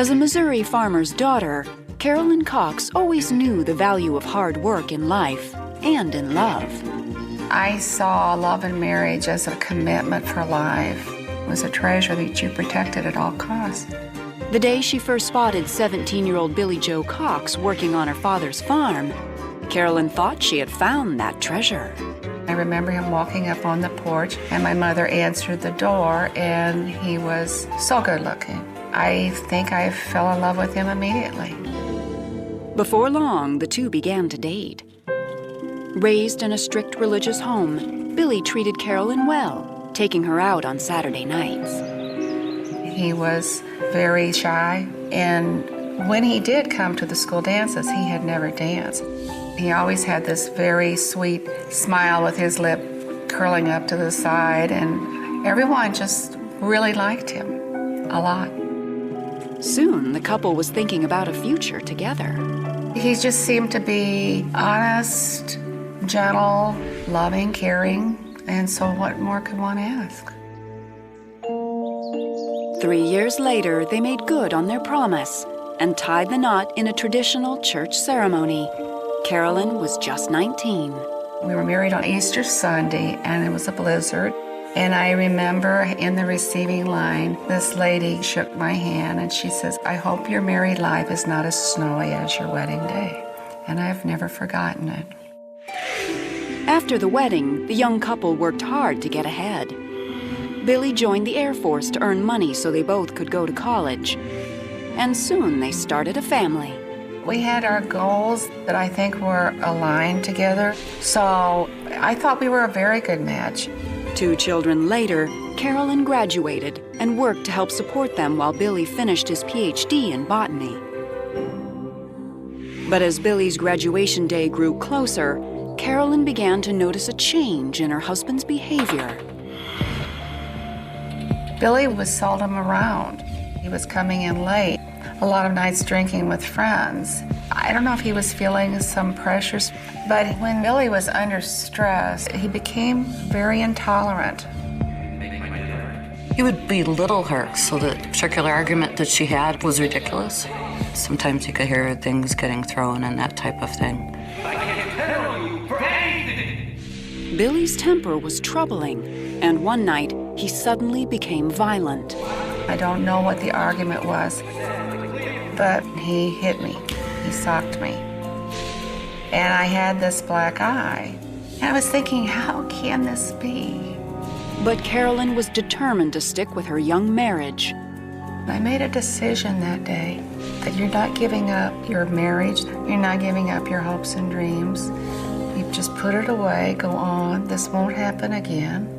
As a Missouri farmer's daughter, Carolyn Cox always knew the value of hard work in life and in love. I saw love and marriage as a commitment for life. It was a treasure that you protected at all costs. The day she first spotted 17-year-old Billie Jo Cox working on her father's farm, Carolyn thought she had found that treasure. I remember him walking up on the porch, and my mother answered the door, and he was so good looking. I think I fell in love with him immediately. Before long, the two began to date. Raised in a strict religious home, Billie treated Carolyn well, taking her out on Saturday nights. He was very shy, and when he did come to the school dances, he had never danced. He always had this very sweet smile with his lip curling up to the side, and everyone just really liked him a lot. Soon, the couple was thinking about a future together. He just seemed to be honest, gentle, loving, caring, and so what more could one ask? 3 years later, they made good on their promise and tied the knot in a traditional church ceremony. Carolyn was just 19. We were married on Easter Sunday, and it was a blizzard. And I remember in the receiving line, this lady shook my hand, and she says, "I hope your married life is not as snowy as your wedding day." And I've never forgotten it. After the wedding, the young couple worked hard to get ahead. Billie joined the Air Force to earn money so they both could go to college. And soon they started a family. We had our goals that I think were aligned together, so I thought we were a very good match. 2 children later, Carolyn graduated and worked to help support them while Billie finished his PhD in botany. But as Billie's graduation day grew closer, Carolyn began to notice a change in her husband's behavior. Billie was seldom around. He was coming in late, a lot of nights drinking with friends. I don't know if he was feeling some pressures, but when Billie was under stress, he became very intolerant. He would belittle her, so the circular argument that she had was ridiculous. Sometimes you could hear things getting thrown and that type of thing. Billie's temper was troubling, and one night he suddenly became violent. I don't know what the argument was, but he hit me. He socked me. And I had this black eye. And I was thinking, how can this be? But Carolyn was determined to stick with her young marriage. I made a decision that day that you're not giving up your marriage, you're not giving up your hopes and dreams. You just put it away, go on, this won't happen again.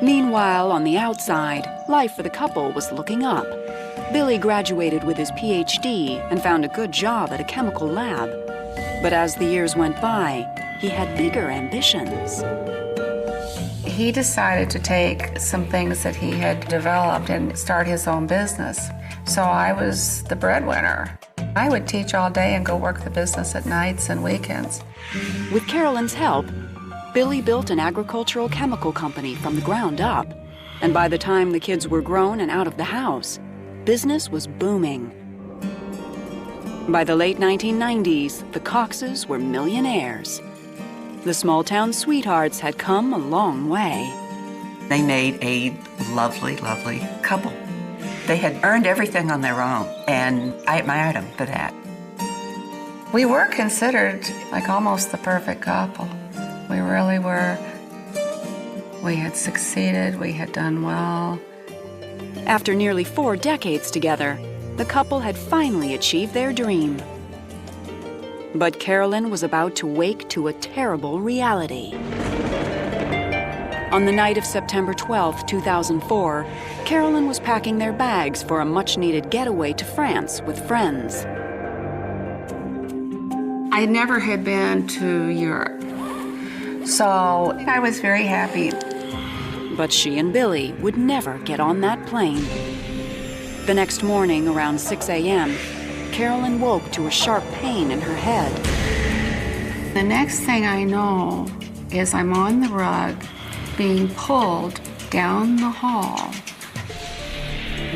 Meanwhile, on the outside, life for the couple was looking up. Billie graduated with his PhD and found a good job at a chemical lab. But as the years went by, he had bigger ambitions. He decided to take some things that he had developed and start his own business. So I was the breadwinner. I would teach all day and go work the business at nights and weekends. With Carolyn's help, Billie built an agricultural chemical company from the ground up. And by the time the kids were grown and out of the house, business was booming. By the late 1990s, the Coxes were millionaires. The small-town sweethearts had come a long way. They made a lovely, lovely couple. They had earned everything on their own, and I admired them for that. We were considered like almost the perfect couple. We really were. We had succeeded, we had done well. After nearly 4 decades together, the couple had finally achieved their dream. But Carolyn was about to wake to a terrible reality. On the night of September 12, 2004, Carolyn was packing their bags for a much-needed getaway to France with friends. I never had been to Europe, so I was very happy. But she and Billie would never get on that plane. The next morning, around 6 a.m., Carolyn woke to a sharp pain in her head. The next thing I know is I'm on the rug, being pulled down the hall.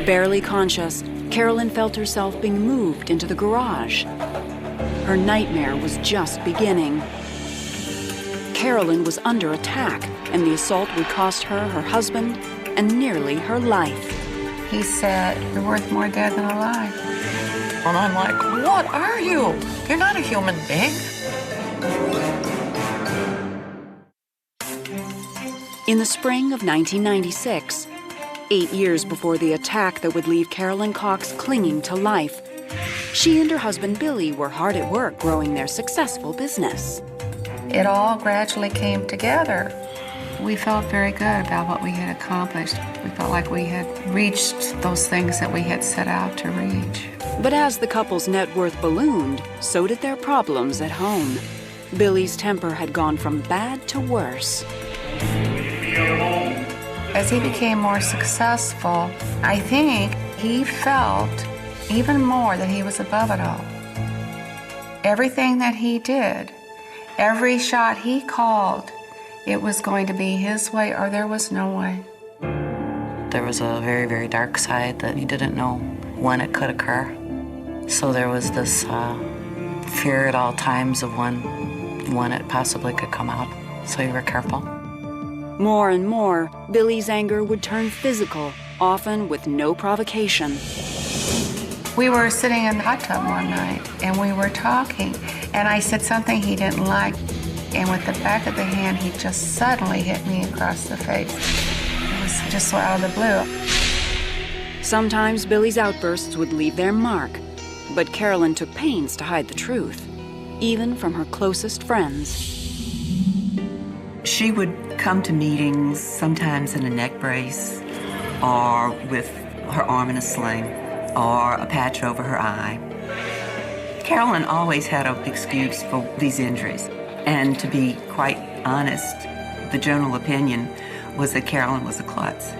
Barely conscious, Carolyn felt herself being moved into the garage. Her nightmare was just beginning. Carolyn was under attack, and the assault would cost her her husband and nearly her life. He said, "You're worth more dead than alive." And I'm like, what are you? You're not a human being. In the spring of 1996, 8 years before the attack that would leave Carolyn Cox clinging to life, she and her husband Billy were hard at work growing their successful business. It all gradually came together. We felt very good about what we had accomplished. We felt like we had reached those things that we had set out to reach. But as the couple's net worth ballooned, so did their problems at home. Billy's temper had gone from bad to worse. As he became more successful, I think he felt even more that he was above it all. Everything that he did, every shot he called, it was going to be his way or there was no way. There was a very, very dark side that he didn't know when it could occur. So there was this fear at all times of when it possibly could come out. So you were careful. More and more, Billy's anger would turn physical, often with no provocation. We were sitting in the hot tub one night and we were talking, and I said something he didn't like, and with the back of the hand, he just suddenly hit me across the face. It was just so out of the blue. Sometimes Billy's outbursts would leave their mark, but Carolyn took pains to hide the truth, even from her closest friends. She would come to meetings sometimes in a neck brace or with her arm in a sling or a patch over her eye. Carolyn always had an excuse for these injuries. And to be quite honest, the general opinion was that Carolyn was a klutz.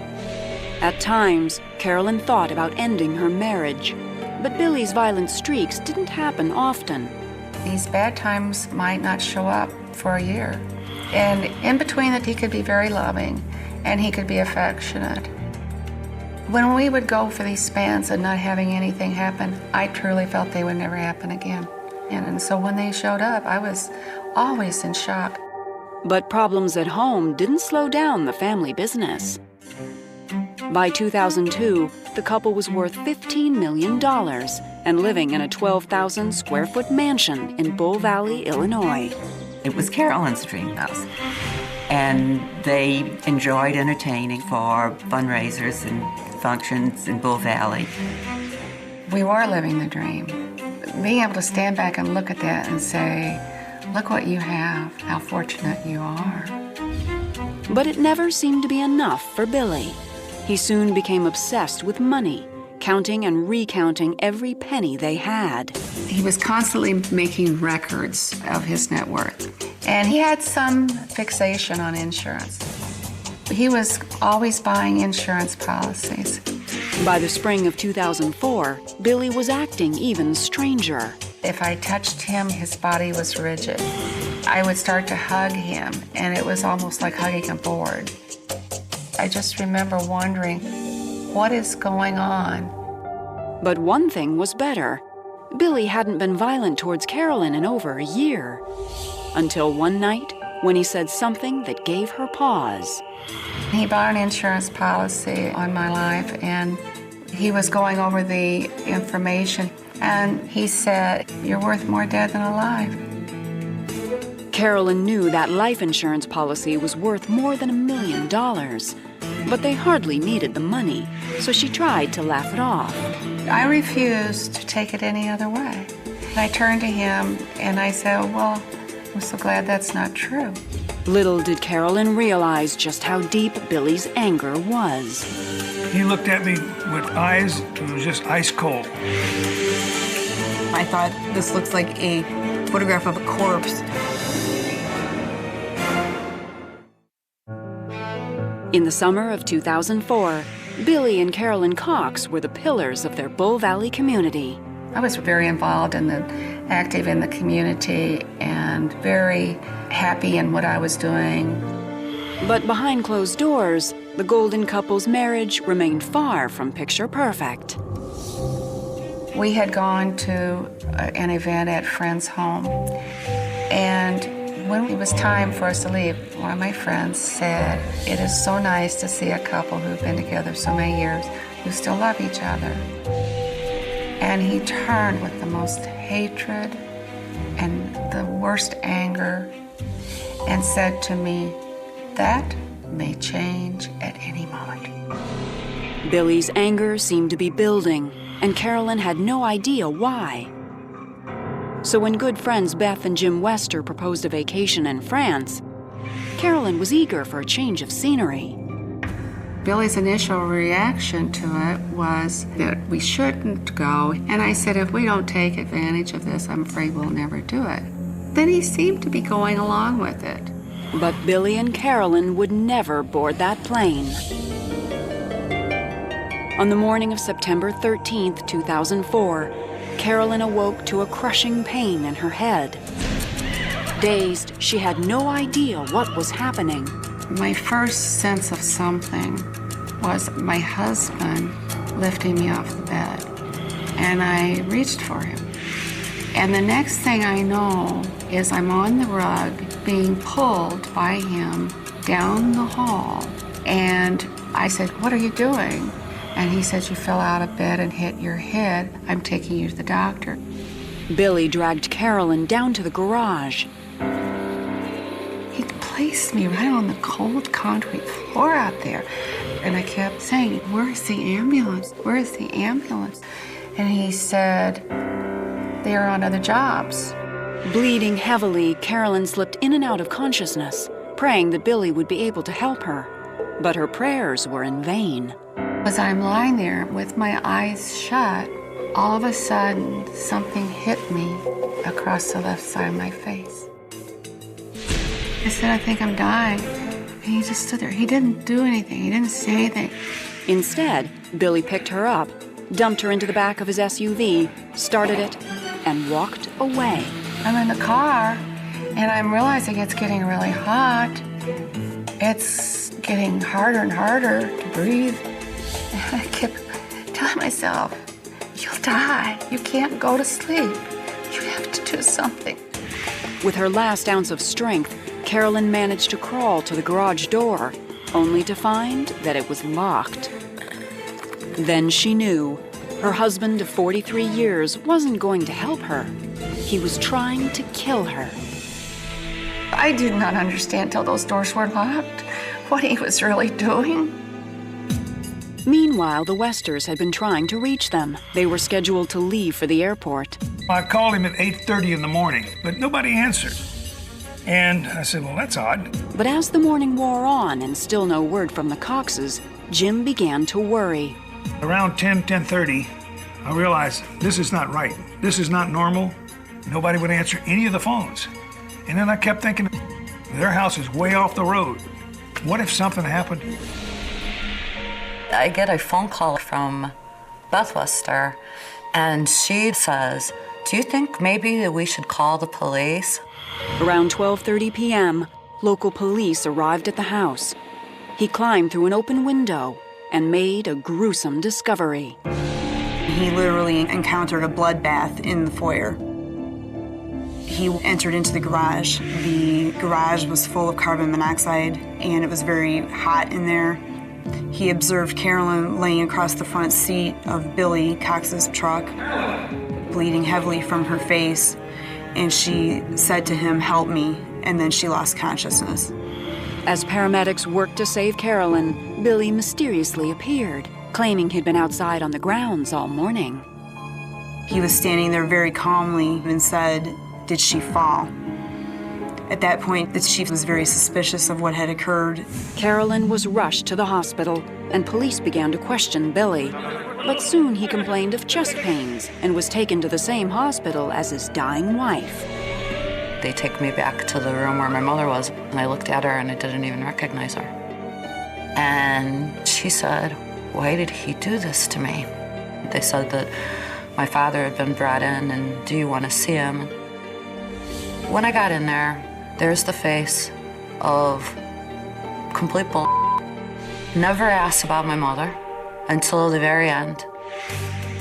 At times, Carolyn thought about ending her marriage, but Billy's violent streaks didn't happen often. These bad times might not show up for a year. And in between that, he could be very loving and he could be affectionate. When we would go for these spans and not having anything happen, I truly felt they would never happen again. And so when they showed up, I was always in shock. But problems at home didn't slow down the family business. By 2002, the couple was worth $15 million and living in a 12,000 square foot mansion in Bull Valley, Illinois. It was Carolyn's dream house. And they enjoyed entertaining for fundraisers and functions in Bull Valley. We were living the dream. Being able to stand back and look at that and say, look what you have, how fortunate you are. But it never seemed to be enough for Billy. He soon became obsessed with money, counting and recounting every penny they had. He was constantly making records of his net worth, and he had some fixation on insurance. He was always buying insurance policies. By the spring of 2004, Billy was acting even stranger. If I touched him, his body was rigid. I would start to hug him, and it was almost like hugging a board. I just remember wondering, what is going on? But one thing was better. Billy hadn't been violent towards Carolyn in over a year. Until one night, when he said something that gave her pause. He bought an insurance policy on my life, and he was going over the information, and he said, "You're worth more dead than alive." Carolyn knew that life insurance policy was worth more than $1 million, but they hardly needed the money, so she tried to laugh it off. I refused to take it any other way. And I turned to him and I said, "Well, I'm so glad that's not true." Little did Carolyn realize just how deep Billy's anger was. He looked at me with eyes that was just ice cold. I thought, this looks like a photograph of a corpse. In the summer of 2004, Billy and Carolyn Cox were the pillars of their Bull Valley community. I was very involved active in the community and very happy in what I was doing. But behind closed doors, the golden couple's marriage remained far from picture perfect. We had gone to an event at friend's home, and when it was time for us to leave, one of my friends said, "It is so nice to see a couple who've been together so many years who still love each other." And he turned with the most hatred and the worst anger and said to me, "That may change at any moment." Billy's anger seemed to be building, and Carolyn had no idea why. So when good friends Beth and Jim Wester proposed a vacation in France, Carolyn was eager for a change of scenery. Billy's initial reaction to it was that we shouldn't go, and I said, "If we don't take advantage of this, I'm afraid we'll never do it." Then he seemed to be going along with it. But Billy and Carolyn would never board that plane. On the morning of September 13th, 2004, Carolyn awoke to a crushing pain in her head. Dazed, she had no idea what was happening. My first sense of something was my husband lifting me off the bed, and I reached for him. And the next thing I know is I'm on the rug being pulled by him down the hall, and I said, "What are you doing?" And he said, "You fell out of bed and hit your head. I'm taking you to the doctor." Billy dragged Carolyn down to the garage. He placed me right on the cold concrete floor out there. And I kept saying, "Where's the ambulance? Where's the ambulance?" And he said, "They are on other jobs." Bleeding heavily, Carolyn slipped in and out of consciousness, praying that Billy would be able to help her. But her prayers were in vain. As I'm lying there with my eyes shut, all of a sudden something hit me across the left side of my face. I said, "I think I'm dying." And he just stood there. He didn't do anything. He didn't say anything. Instead, Billy picked her up, dumped her into the back of his SUV, started it, and walked away. I'm in the car, and I'm realizing it's getting really hot. It's getting harder and harder to breathe. And I kept telling myself, "You'll die. You can't go to sleep. You have to do something." With her last ounce of strength, Carolyn managed to crawl to the garage door, only to find that it was locked. Then she knew her husband of 43 years wasn't going to help her. He was trying to kill her. I did not understand till those doors were locked what he was really doing. Meanwhile, the Westers had been trying to reach them. They were scheduled to leave for the airport. I called him at 8:30 in the morning, but nobody answered. And I said, "Well, that's odd." But as the morning wore on and still no word from the Coxes, Jim began to worry. Around 10:30, I realized this is not right. This is not normal. Nobody would answer any of the phones. And then I kept thinking, their house is way off the road. What if something happened? I get a phone call from Beth Wester, and she says, "Do you think maybe that we should call the police?" Around 12:30 p.m., local police arrived at the house. He climbed through an open window and made a gruesome discovery. He literally encountered a bloodbath in the foyer. He entered into the garage. The garage was full of carbon monoxide, and it was very hot in there. He observed Carolyn laying across the front seat of Billy Cox's truck, bleeding heavily from her face, and she said to him, "Help me," and then she lost consciousness. As paramedics worked to save Carolyn, Billy mysteriously appeared, claiming he'd been outside on the grounds all morning. He was standing there very calmly and said, "Did she fall?" At that point, the chief was very suspicious of what had occurred. Carolyn was rushed to the hospital, and police began to question Billy. But soon he complained of chest pains and was taken to the same hospital as his dying wife. They take me back to the room where my mother was, and I looked at her and I didn't even recognize her. And she said, "Why did he do this to me?" They said that my father had been brought in, and do you want to see him? When I got in there, there's the face of complete bull. Never asked about my mother until the very end.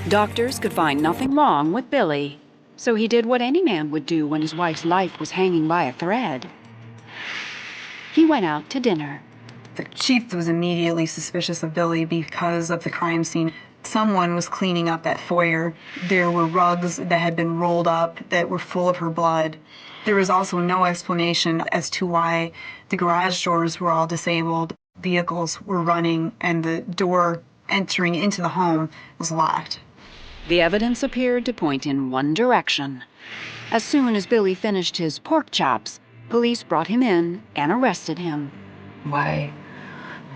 Doctors could find nothing wrong with Billy, so he did what any man would do when his wife's life was hanging by a thread. He went out to dinner. The chief was immediately suspicious of Billy because of the crime scene. Someone was cleaning up that foyer. There were rugs that had been rolled up that were full of her blood. There was also no explanation as to why the garage doors were all disabled, vehicles were running, and the door entering into the home was locked. The evidence appeared to point in one direction. As soon as Billy finished his pork chops, police brought him in and arrested him. Why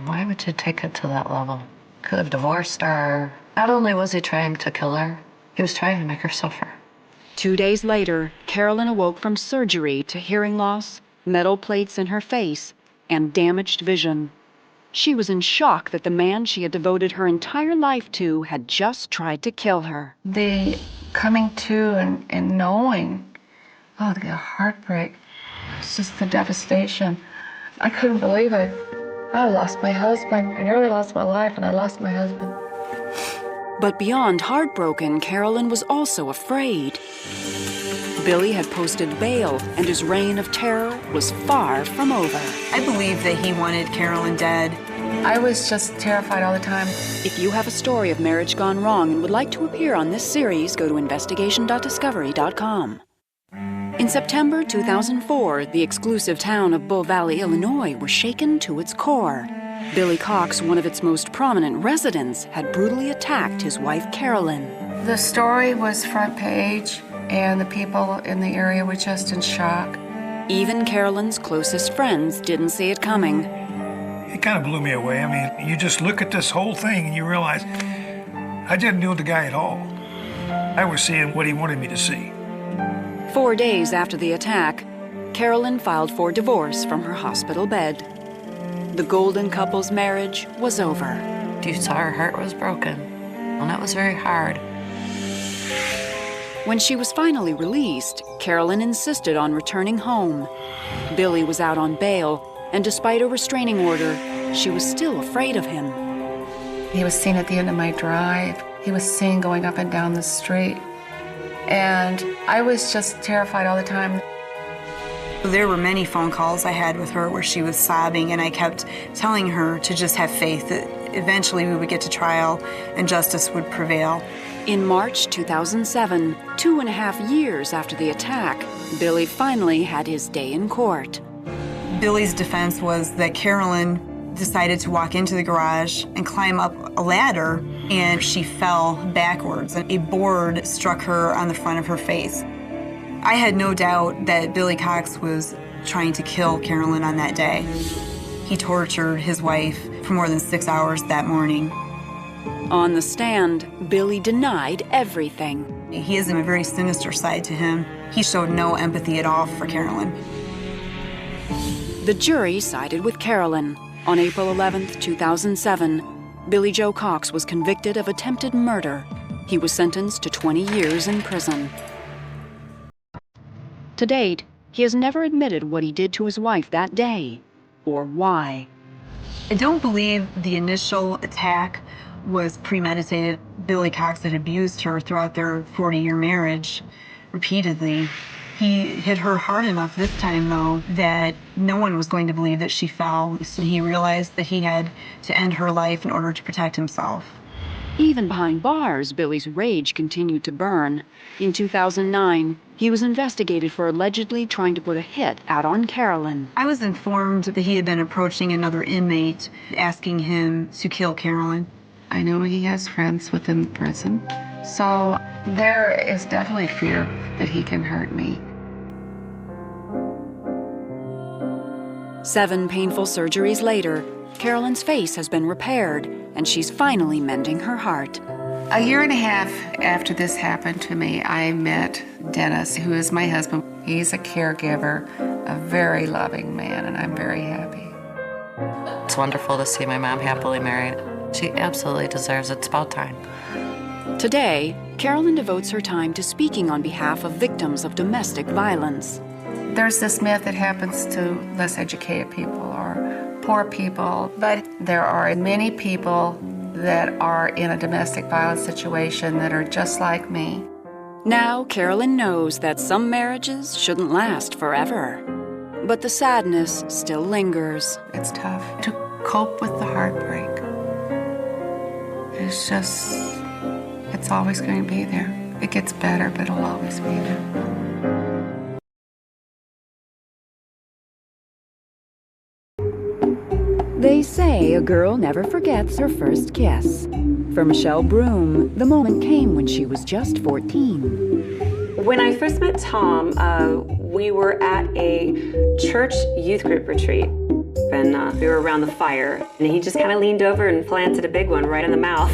would you take it to that level? Could have divorced her. Not only was he trying to kill her, he was trying to make her suffer. 2 days later, Carolyn awoke from surgery to hearing loss, metal plates in her face, and damaged vision. She was in shock that the man she had devoted her entire life to had just tried to kill her. The coming to and knowing, oh, the heartbreak, it's just the devastation. I couldn't believe it. I lost my husband. I nearly lost my life, and I lost my husband. But beyond heartbroken, Carolyn was also afraid. Billy had posted bail, and his reign of terror was far from over. I believe that he wanted Carolyn dead. I was just terrified all the time. If you have a story of marriage gone wrong and would like to appear on this series, go to investigation.discovery.com. In September 2004, the exclusive town of Bull Valley, Illinois, was shaken to its core. Billy Cox, one of its most prominent residents, had brutally attacked his wife, Carolyn. The story was front page, and the people in the area were just in shock. Even Carolyn's closest friends didn't see it coming. It kind of blew me away. I mean, you just look at this whole thing and you realize I didn't know the guy at all. I was seeing what he wanted me to see. 4 days after the attack, Carolyn filed for divorce from her hospital bed. The golden couple's marriage was over. You saw her heart was broken, and that was very hard. When she was finally released, Carolyn insisted on returning home. Billy was out on bail, and despite a restraining order, she was still afraid of him. He was seen at the end of my drive. He was seen going up and down the street. And I was just terrified all the time. There were many phone calls I had with her where she was sobbing, and I kept telling her to just have faith that eventually we would get to trial and justice would prevail. In March 2007, 2.5 years after the attack, Billy finally had his day in court. Billy's defense was that Carolyn decided to walk into the garage and climb up a ladder, and she fell backwards, and a board struck her on the front of her face. I had no doubt that Billy Cox was trying to kill Carolyn on that day. He tortured his wife for more than 6 hours that morning. On the stand, Billy denied everything. He has a very sinister side to him. He showed no empathy at all for Carolyn. The jury sided with Carolyn. On April 11, 2007, Billy Joe Cox was convicted of attempted murder. He was sentenced to 20 years in prison. To date, he has never admitted what he did to his wife that day, or why. I don't believe the initial attack was premeditated. Billy Cox had abused her throughout their 40-year marriage repeatedly. He hit her hard enough this time, though, that no one was going to believe that she fell. So he realized that he had to end her life in order to protect himself. Even behind bars, Billy's rage continued to burn. In 2009, he was investigated for allegedly trying to put a hit out on Carolyn. I was informed that he had been approaching another inmate, asking him to kill Carolyn. I know he has friends within the prison, so there is definitely fear that he can hurt me. 7 painful surgeries later, Carolyn's face has been repaired, and she's finally mending her heart. A year and a half after this happened to me, I met Dennis, who is my husband. He's a caregiver, a very loving man, and I'm very happy. It's wonderful to see my mom happily married. She absolutely deserves it. It's about time. Today, Carolyn devotes her time to speaking on behalf of victims of domestic violence. There's this myth that happens to less educated people or poor people, but there are many people that are in a domestic violence situation that are just like me. Now, Carolyn knows that some marriages shouldn't last forever. But the sadness still lingers. It's tough to cope with the heartbreak. It's always going to be there. It gets better, but it'll always be there. They say a girl never forgets her first kiss. For Michelle Broom, the moment came when she was just 14. When I first met Tom, we were at a church youth group retreat, and we were around the fire, and he just kind of leaned over and planted a big one right in the mouth.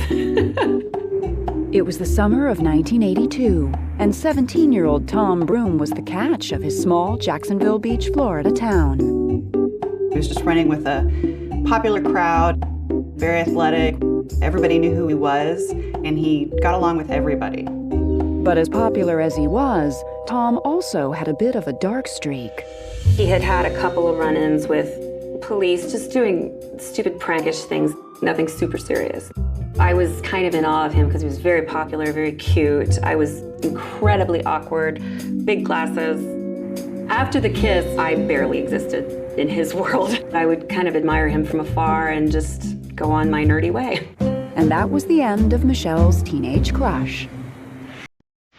It was the summer of 1982, and 17-year-old Tom Broom was the catch of his small Jacksonville Beach, Florida town. He was just running with a popular crowd, very athletic. Everybody knew who he was, and he got along with everybody. But as popular as he was, Tom also had a bit of a dark streak. He had had a couple of run-ins with police, just doing stupid prankish things, nothing super serious. I was kind of in awe of him because he was very popular, very cute. I was incredibly awkward, big glasses. After the kiss, I barely existed in his world. I would kind of admire him from afar and just go on my nerdy way. And that was the end of Michelle's teenage crush.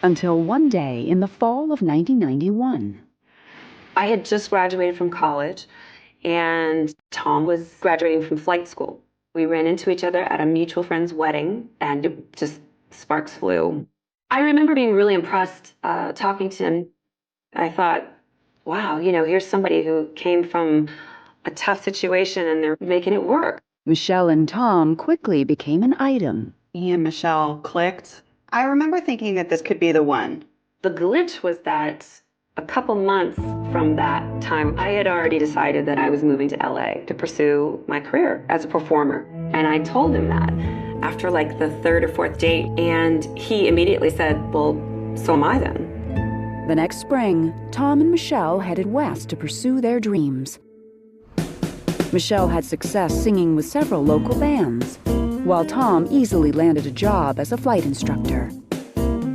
Until one day in the fall of 1991. I had just graduated from college, and Tom was graduating from flight school. We ran into each other at a mutual friend's wedding, and just sparks flew. I remember being really impressed talking to him. I thought, wow, here's somebody who came from a tough situation, and they're making it work. Michelle and Tom quickly became an item. He and Michelle clicked. I remember thinking that this could be the one. The glitch was that a couple months from that time, I had already decided that I was moving to LA to pursue my career as a performer. And I told him that after like the third or fourth date, and he immediately said, well, so am I then. The next spring, Tom and Michelle headed west to pursue their dreams. Michelle had success singing with several local bands, while Tom easily landed a job as a flight instructor.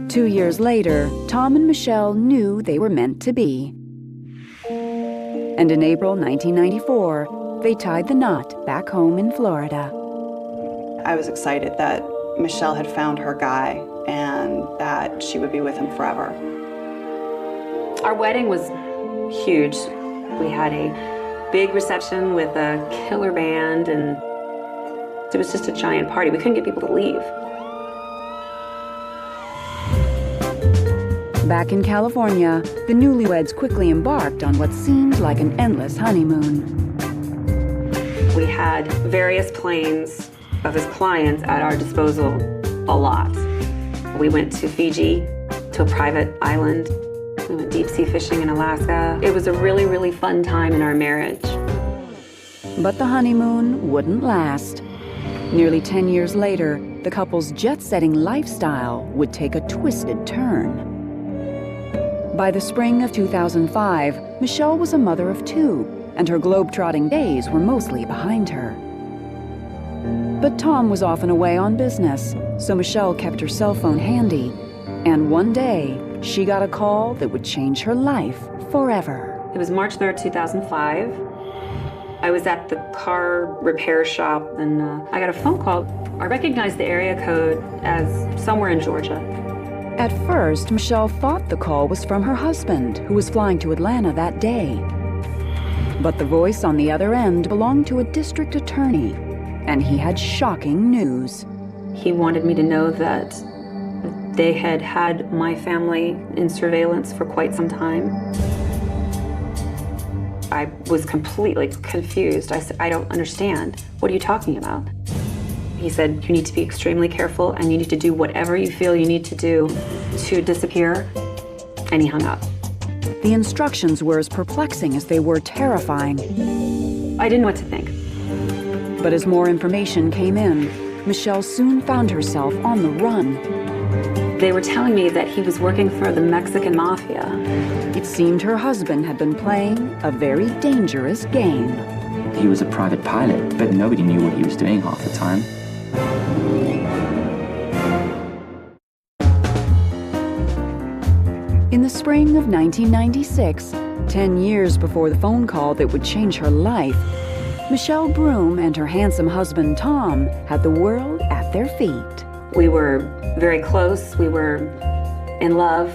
2 years later, Tom and Michelle knew they were meant to be. And in April 1994, they tied the knot back home in Florida. I was excited that Michelle had found her guy and that she would be with him forever. Our wedding was huge. We had a big reception with a killer band, and it was just a giant party. We couldn't get people to leave. Back in California, the newlyweds quickly embarked on what seemed like an endless honeymoon. We had various planes of his clients at our disposal, a lot. We went to Fiji, to a private island. We went deep sea fishing in Alaska. It was a really, really fun time in our marriage. But the honeymoon wouldn't last. Nearly 10 years later, the couple's jet-setting lifestyle would take a twisted turn. By the spring of 2005, Michelle was a mother of 2, and her globe-trotting days were mostly behind her. But Tom was often away on business, so Michelle kept her cell phone handy. And one day, she got a call that would change her life forever. It was March 3rd, 2005. I was at the car repair shop, and I got a phone call. I recognized the area code as somewhere in Georgia. At first, Michelle thought the call was from her husband, who was flying to Atlanta that day. But the voice on the other end belonged to a district attorney, and he had shocking news. He wanted me to know that they had had my family in surveillance for quite some time. I was completely confused. I said, I don't understand. What are you talking about? He said, you need to be extremely careful, and you need to do whatever you feel you need to do to disappear. And he hung up. The instructions were as perplexing as they were terrifying. I didn't know what to think. But as more information came in, Michelle soon found herself on the run. They were telling me that he was working for the Mexican mafia. It seemed her husband had been playing a very dangerous game. He was a private pilot, but nobody knew what he was doing half the time. In the spring of 1996, 10 years before the phone call that would change her life, Michelle Broom and her handsome husband Tom had the world at their feet. We were very close. We were in love.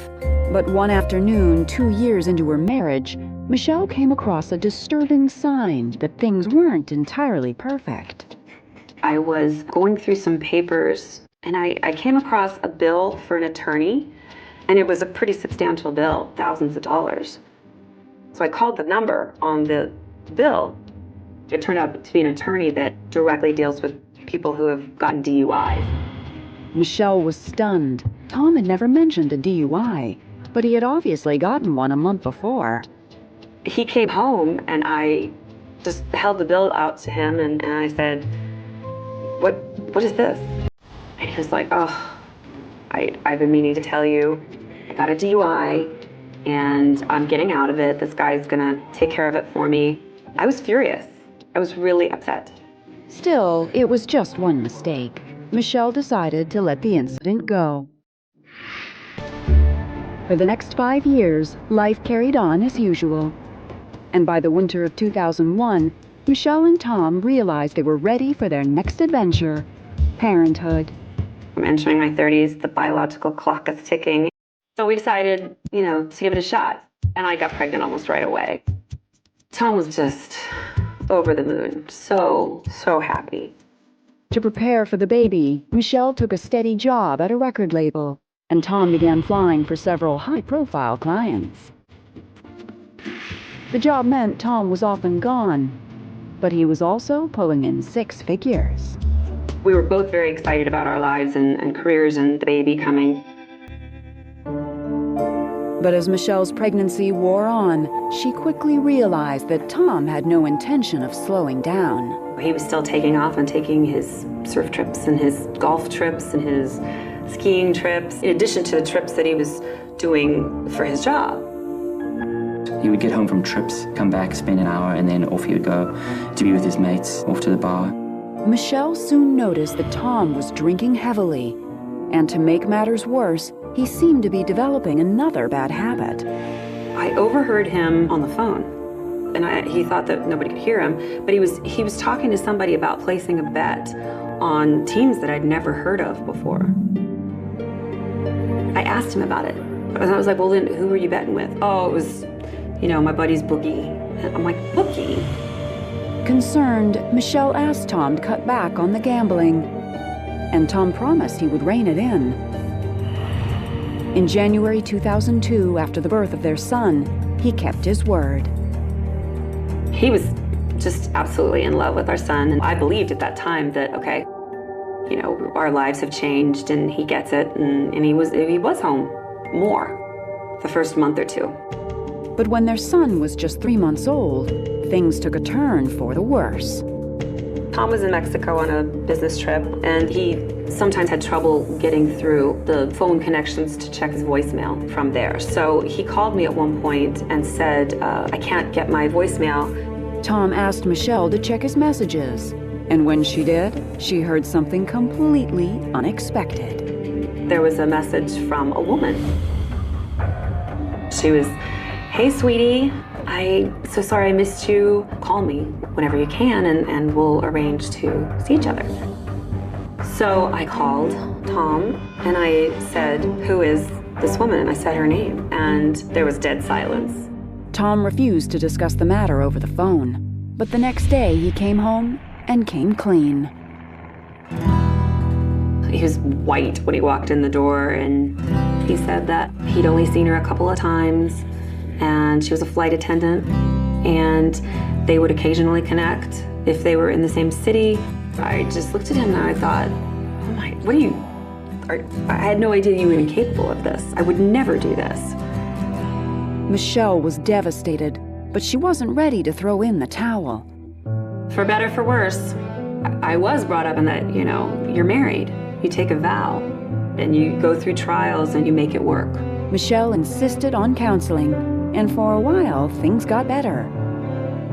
But one afternoon, 2 years into her marriage, Michelle came across a disturbing sign that things weren't entirely perfect. I was going through some papers, and I came across a bill for an attorney, and it was a pretty substantial bill, thousands of dollars. So I called the number on the bill. It turned out to be an attorney that directly deals with people who have gotten DUIs. Michelle was stunned. Tom had never mentioned a DUI, but he had obviously gotten one a month before. He came home, and I just held the bill out to him, and I said, what is this? And he was like, oh, I've been meaning to tell you, I got a DUI, and I'm getting out of it. This guy's gonna take care of it for me. I was furious. I was really upset. Still, it was just one mistake. Michelle decided to let the incident go. For the next 5 years, life carried on as usual. And by the winter of 2001, Michelle and Tom realized they were ready for their next adventure, parenthood. I'm entering my 30s, the biological clock is ticking. So we decided, to give it a shot. And I got pregnant almost right away. Tom was just over the moon, so happy. To prepare for the baby, Michelle took a steady job at a record label, and Tom began flying for several high-profile clients. The job meant Tom was often gone, but he was also pulling in 6 figures. We were both very excited about our lives and careers and the baby coming. But as Michelle's pregnancy wore on, she quickly realized that Tom had no intention of slowing down. He was still taking off and taking his surf trips and his golf trips and his skiing trips, in addition to the trips that he was doing for his job. He would get home from trips, come back, spend an hour, and then off he would go to be with his mates, off to the bar. Michelle soon noticed that Tom was drinking heavily, and to make matters worse, he seemed to be developing another bad habit. I overheard him on the phone, and he thought that nobody could hear him, but he was talking to somebody about placing a bet on teams that I'd never heard of before. I asked him about it, and I was like, well, then who were you betting with? Oh, it was, my buddy's bookie. And I'm like, bookie? Concerned, Michelle asked Tom to cut back on the gambling, and Tom promised he would rein it in. In January 2002, after the birth of their son, he kept his word. He was just absolutely in love with our son, and I believed at that time that, okay, our lives have changed, and he gets it, and he was home more the first month or two. But when their son was just 3 months old, things took a turn for the worse. Tom was in Mexico on a business trip, and he sometimes had trouble getting through the phone connections to check his voicemail from there. So he called me at one point and said, I can't get my voicemail. Tom asked Michelle to check his messages, and when she did, she heard something completely unexpected. There was a message from a woman. She was, hey, sweetie, I'm so sorry I missed you. Call me whenever you can, and we'll arrange to see each other. So I called Tom, and I said, who is this woman? And I said her name, and there was dead silence. Tom refused to discuss the matter over the phone, but the next day he came home and came clean. He was white when he walked in the door, and he said that he'd only seen her a couple of times, and she was a flight attendant, and they would occasionally connect if they were in the same city. I just looked at him and I thought, oh my, I had no idea you were even capable of this. I would never do this. Michelle was devastated, but she wasn't ready to throw in the towel. For better, for worse, I was brought up in that, you're married, you take a vow, and you go through trials and you make it work. Michelle insisted on counseling, and for a while, things got better.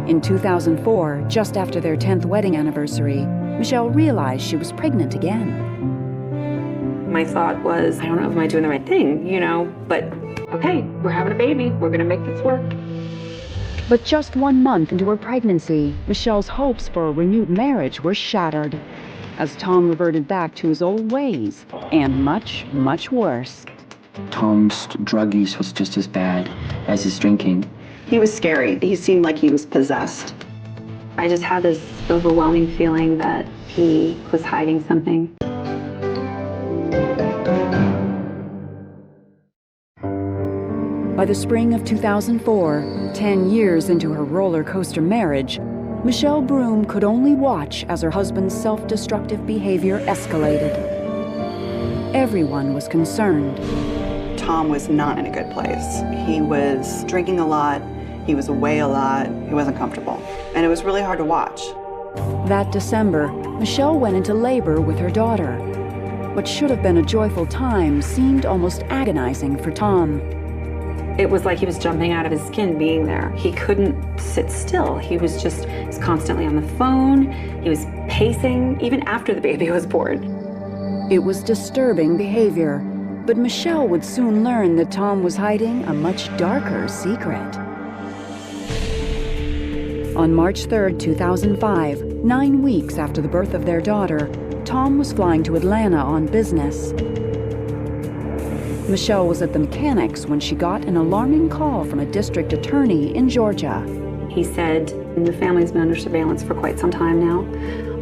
In 2004, just after their 10th wedding anniversary, Michelle realized she was pregnant again. My thought was, I don't know if I'm doing the right thing, but okay, we're having a baby. We're gonna make this work. But just 1 month into her pregnancy, Michelle's hopes for a renewed marriage were shattered as Tom reverted back to his old ways, and much, much worse. Tom's drug use was just as bad as his drinking. He was scary. He seemed like he was possessed. I just had this overwhelming feeling that he was hiding something. By the spring of 2004, 10 years into her roller coaster marriage, Michelle Broom could only watch as her husband's self-destructive behavior escalated. Everyone was concerned. Tom was not in a good place. He was drinking a lot. He was away a lot. He wasn't comfortable. And it was really hard to watch. That December, Michelle went into labor with her daughter. What should have been a joyful time seemed almost agonizing for Tom. It was like he was jumping out of his skin being there. He couldn't sit still. He was constantly on the phone. He was pacing, even after the baby was born. It was disturbing behavior, but Michelle would soon learn that Tom was hiding a much darker secret. On March 3rd, 2005, 9 weeks after the birth of their daughter, Tom was flying to Atlanta on business. Michelle was at the mechanics when she got an alarming call from a district attorney in Georgia. He said, the family's been under surveillance for quite some time now.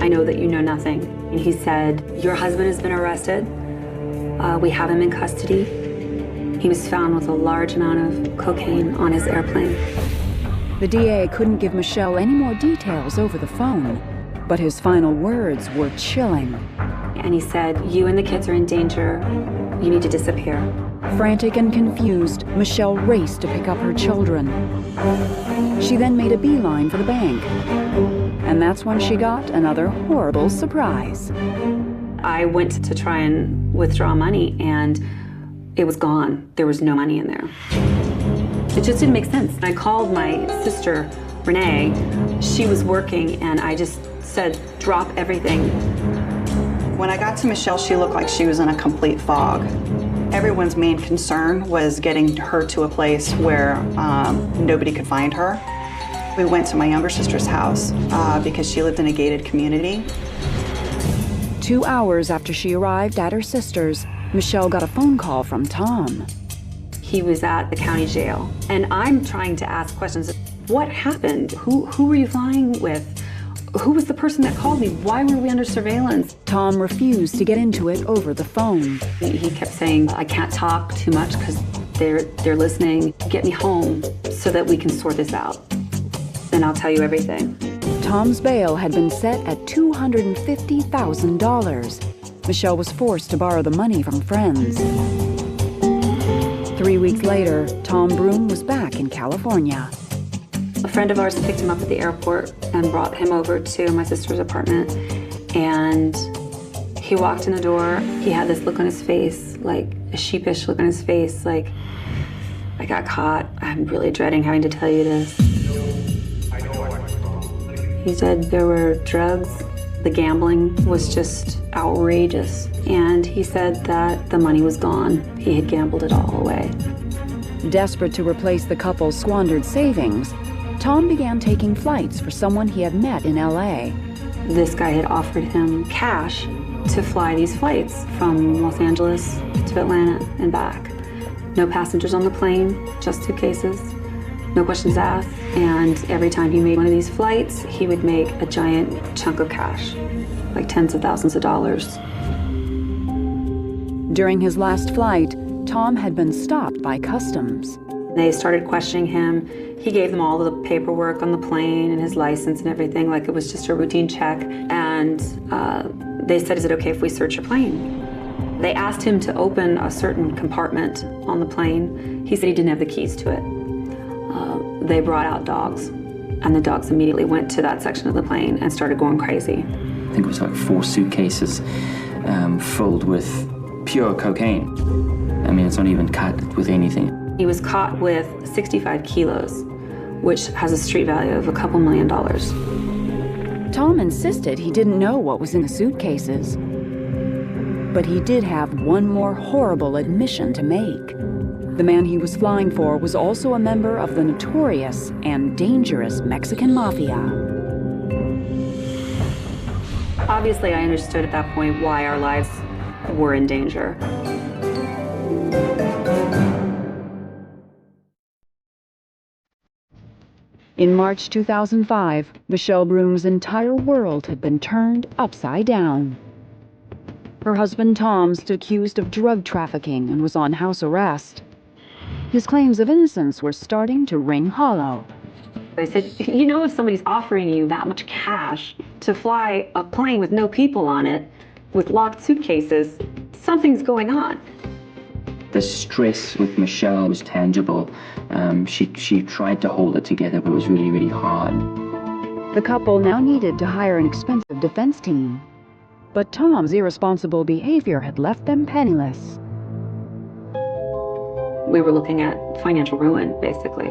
I know that you know nothing. And he said, your husband has been arrested. We have him in custody. He was found with a large amount of cocaine on his airplane. The DA couldn't give Michelle any more details over the phone, but his final words were chilling. And he said, you and the kids are in danger. You need to disappear. Frantic and confused, Michelle raced to pick up her children. She then made a beeline for the bank. And that's when she got another horrible surprise. I went to try and withdraw money, and it was gone. There was no money in there. It just didn't make sense. I called my sister, Renee. She was working, and I just said, drop everything. When I got to Michelle, she looked like she was in a complete fog. Everyone's main concern was getting her to a place where nobody could find her. We went to my younger sister's house because she lived in a gated community. 2 hours after she arrived at her sister's, Michelle got a phone call from Tom. He was at the county jail, and I'm trying to ask questions. What happened? Who were you flying with? Who was the person that called me? Why were we under surveillance? Tom refused to get into it over the phone. He kept saying, I can't talk too much because they're listening. Get me home so that we can sort this out. And I'll tell you everything. Tom's bail had been set at $250,000. Michelle was forced to borrow the money from friends. 3 weeks later, Tom Broom was back in California. A friend of ours picked him up at the airport and brought him over to my sister's apartment. And he walked in the door. He had this look on his face, like a sheepish look on his face, like, I got caught. I'm really dreading having to tell you this. He said there were drugs. The gambling was just outrageous. And he said that the money was gone. He had gambled it all away. Desperate to replace the couple's squandered savings, Tom began taking flights for someone he had met in LA. This guy had offered him cash to fly these flights from Los Angeles to Atlanta and back. No passengers on the plane, just suitcases, no questions asked. And every time he made one of these flights, he would make a giant chunk of cash, like tens of thousands of dollars. During his last flight, Tom had been stopped by customs. They started questioning him. He gave them all the paperwork on the plane and his license and everything, like it was just a routine check. And they said, is it okay if we search your plane? They asked him to open a certain compartment on the plane. He said he didn't have the keys to it. They brought out dogs, and the dogs immediately went to that section of the plane and started going crazy. I think it was like 4 suitcases filled with pure cocaine. I mean, it's not even cut with anything. He was caught with 65 kilos, which has a street value of a couple $1 million. Tom insisted he didn't know what was in the suitcases. But he did have one more horrible admission to make. The man he was flying for was also a member of the notorious and dangerous Mexican mafia. Obviously, I understood at that point why our lives were in danger. In March 2005, Michelle Broom's entire world had been turned upside down. Her husband Tom stood accused of drug trafficking and was on house arrest. His claims of innocence were starting to ring hollow. They said, you know, if somebody's offering you that much cash to fly a plane with no people on it, with locked suitcases, something's going on. The stress with Michelle was tangible. She tried to hold it together, but it was really, really hard. The couple now needed to hire an expensive defense team. But Tom's irresponsible behavior had left them penniless. We were looking at financial ruin, basically.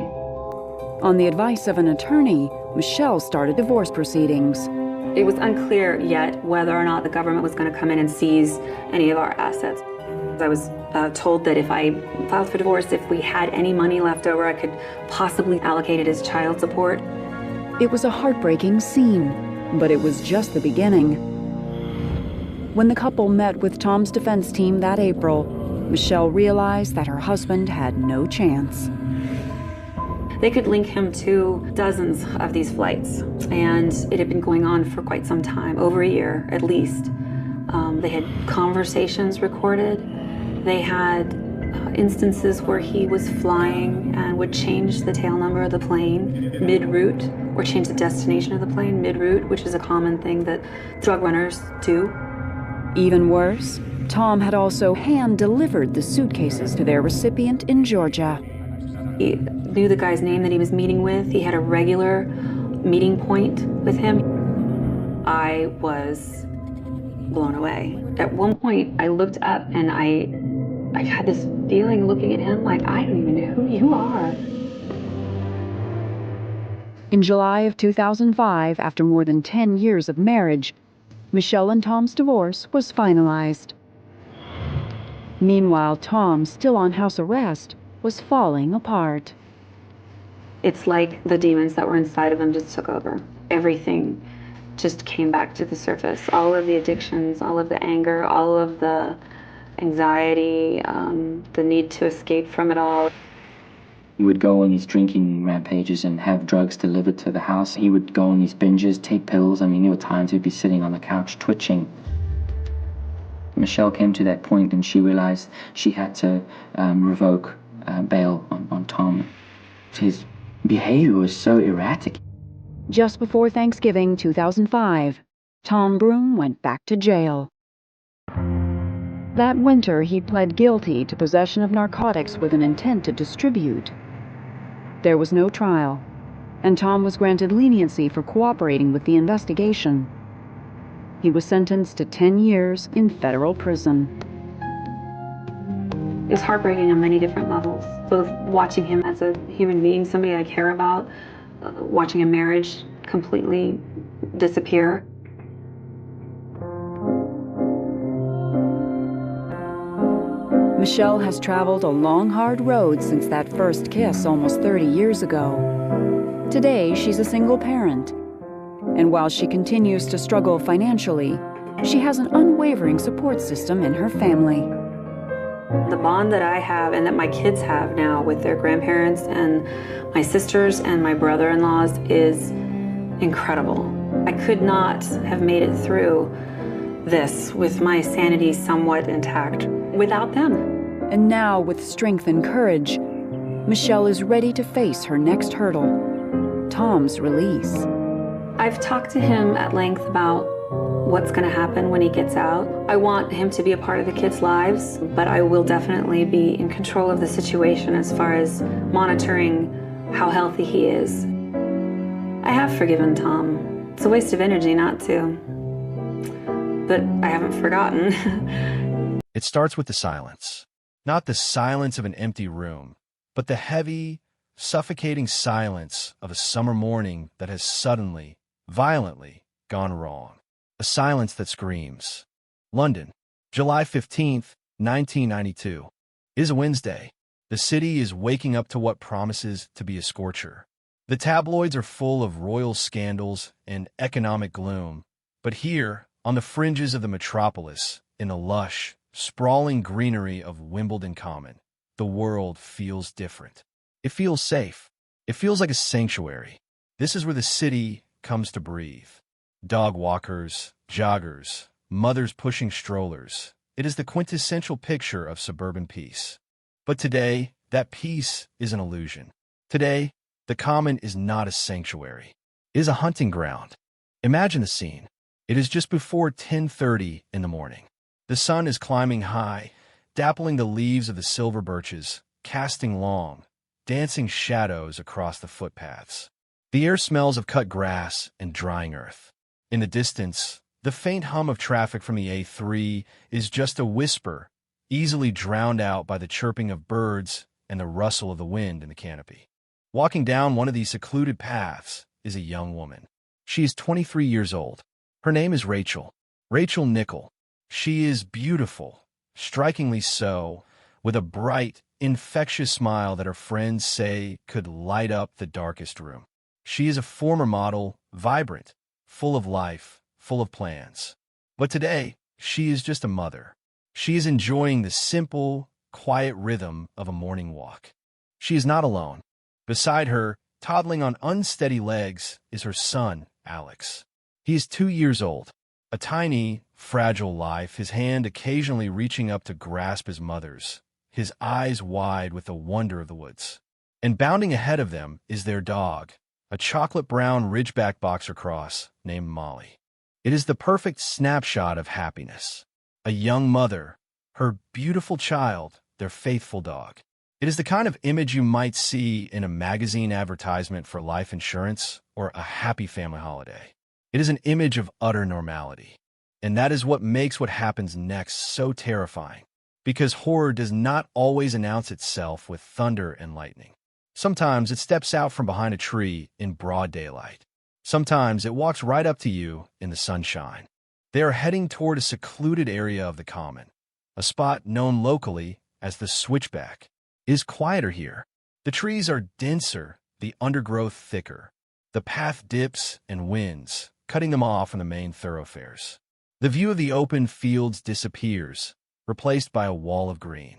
On the advice of an attorney, Michelle started divorce proceedings. It was unclear yet whether or not the government was going to come in and seize any of our assets. I was told that if I filed for divorce, if we had any money left over, I could possibly allocate it as child support. It was a heartbreaking scene, but it was just the beginning. When the couple met with Tom's defense team that April, Michelle realized that her husband had no chance. They could link him to dozens of these flights, and it had been going on for quite some time, over a year at least. They had conversations recorded. They had instances where he was flying and would change the tail number of the plane mid-route, or change the destination of the plane mid-route, which is a common thing that drug runners do. Even worse, Tom had also hand-delivered the suitcases to their recipient in Georgia. He knew the guy's name that he was meeting with. He had a regular meeting point with him. I was blown away. At one point, I looked up and I had this feeling looking at him like, I don't even know who you are. In July of 2005, after more than 10 years of marriage, Michelle and Tom's divorce was finalized. Meanwhile, Tom, still on house arrest, was falling apart. It's like the demons that were inside of him just took over. Everything just came back to the surface. All of the addictions, all of the anger, all of the anxiety, the need to escape from it all. He would go on these drinking rampages and have drugs delivered to the house. He would go on these binges, take pills. I mean, there were times he'd be sitting on the couch twitching. Michelle came to that point and she realized she had to revoke bail on Tom. His behavior was so erratic. Just before Thanksgiving 2005, Tom Broom went back to jail. That winter, he pled guilty to possession of narcotics with an intent to distribute. There was no trial, and Tom was granted leniency for cooperating with the investigation. He was sentenced to 10 years in federal prison. It was heartbreaking on many different levels, both watching him as a human being, somebody I care about, watching a marriage completely disappear. Michelle has traveled a long, hard road since that first kiss almost 30 years ago. Today, she's a single parent. And while she continues to struggle financially, she has an unwavering support system in her family. The bond that I have and that my kids have now with their grandparents and my sisters and my brother-in-laws is incredible. I could not have made it through this with my sanity somewhat intact without them. And now, with strength and courage, Michelle is ready to face her next hurdle, Tom's release. I've talked to him at length about what's going to happen when he gets out. I want him to be a part of the kids' lives, but I will definitely be in control of the situation as far as monitoring how healthy he is. I have forgiven Tom. It's a waste of energy not to, but I haven't forgotten. It starts with the silence. Not the silence of an empty room, but the heavy, suffocating silence of a summer morning that has suddenly, violently, gone wrong. A silence that screams. London, July 15th, 1992. It is a Wednesday. The city is waking up to what promises to be a scorcher. The tabloids are full of royal scandals and economic gloom. But here, on the fringes of the metropolis, in the lush, sprawling greenery of Wimbledon Common, the world feels different. It feels safe. It feels like a sanctuary. This is where the city comes to breathe. Dog walkers, joggers, mothers pushing strollers. It is the quintessential picture of suburban peace. But today, that peace is an illusion. Today, the Common is not a sanctuary. It is a hunting ground. Imagine the scene. It is just before 10:30 in the morning. The sun is climbing high, dappling the leaves of the silver birches, casting long, dancing shadows across the footpaths. The air smells of cut grass and drying earth. In the distance, the faint hum of traffic from the A3 is just a whisper, easily drowned out by the chirping of birds and the rustle of the wind in the canopy. Walking down one of these secluded paths is a young woman. She is 23 years old. Her name is Rachel Nichol. She is beautiful, strikingly so, with a bright, infectious smile that her friends say could light up the darkest room. She is a former model, vibrant, full of life, full of plans. But today, she is just a mother. She is enjoying the simple, quiet rhythm of a morning walk. She is not alone. Beside her, toddling on unsteady legs, is her son, Alex. He is 2 years old, a tiny, fragile life, his hand occasionally reaching up to grasp his mother's, his eyes wide with the wonder of the woods. And bounding ahead of them is their dog, a chocolate-brown Ridgeback Boxer Cross named Molly. It is the perfect snapshot of happiness. A young mother, her beautiful child, their faithful dog. It is the kind of image you might see in a magazine advertisement for life insurance or a happy family holiday. It is an image of utter normality. And that is what makes what happens next so terrifying, because horror does not always announce itself with thunder and lightning. Sometimes it steps out from behind a tree in broad daylight. Sometimes it walks right up to you in the sunshine. They are heading toward a secluded area of the Common, a spot known locally as the Switchback. It is quieter here. The trees are denser, the undergrowth thicker. The path dips and winds, cutting them off from the main thoroughfares. The view of the open fields disappears, replaced by a wall of green.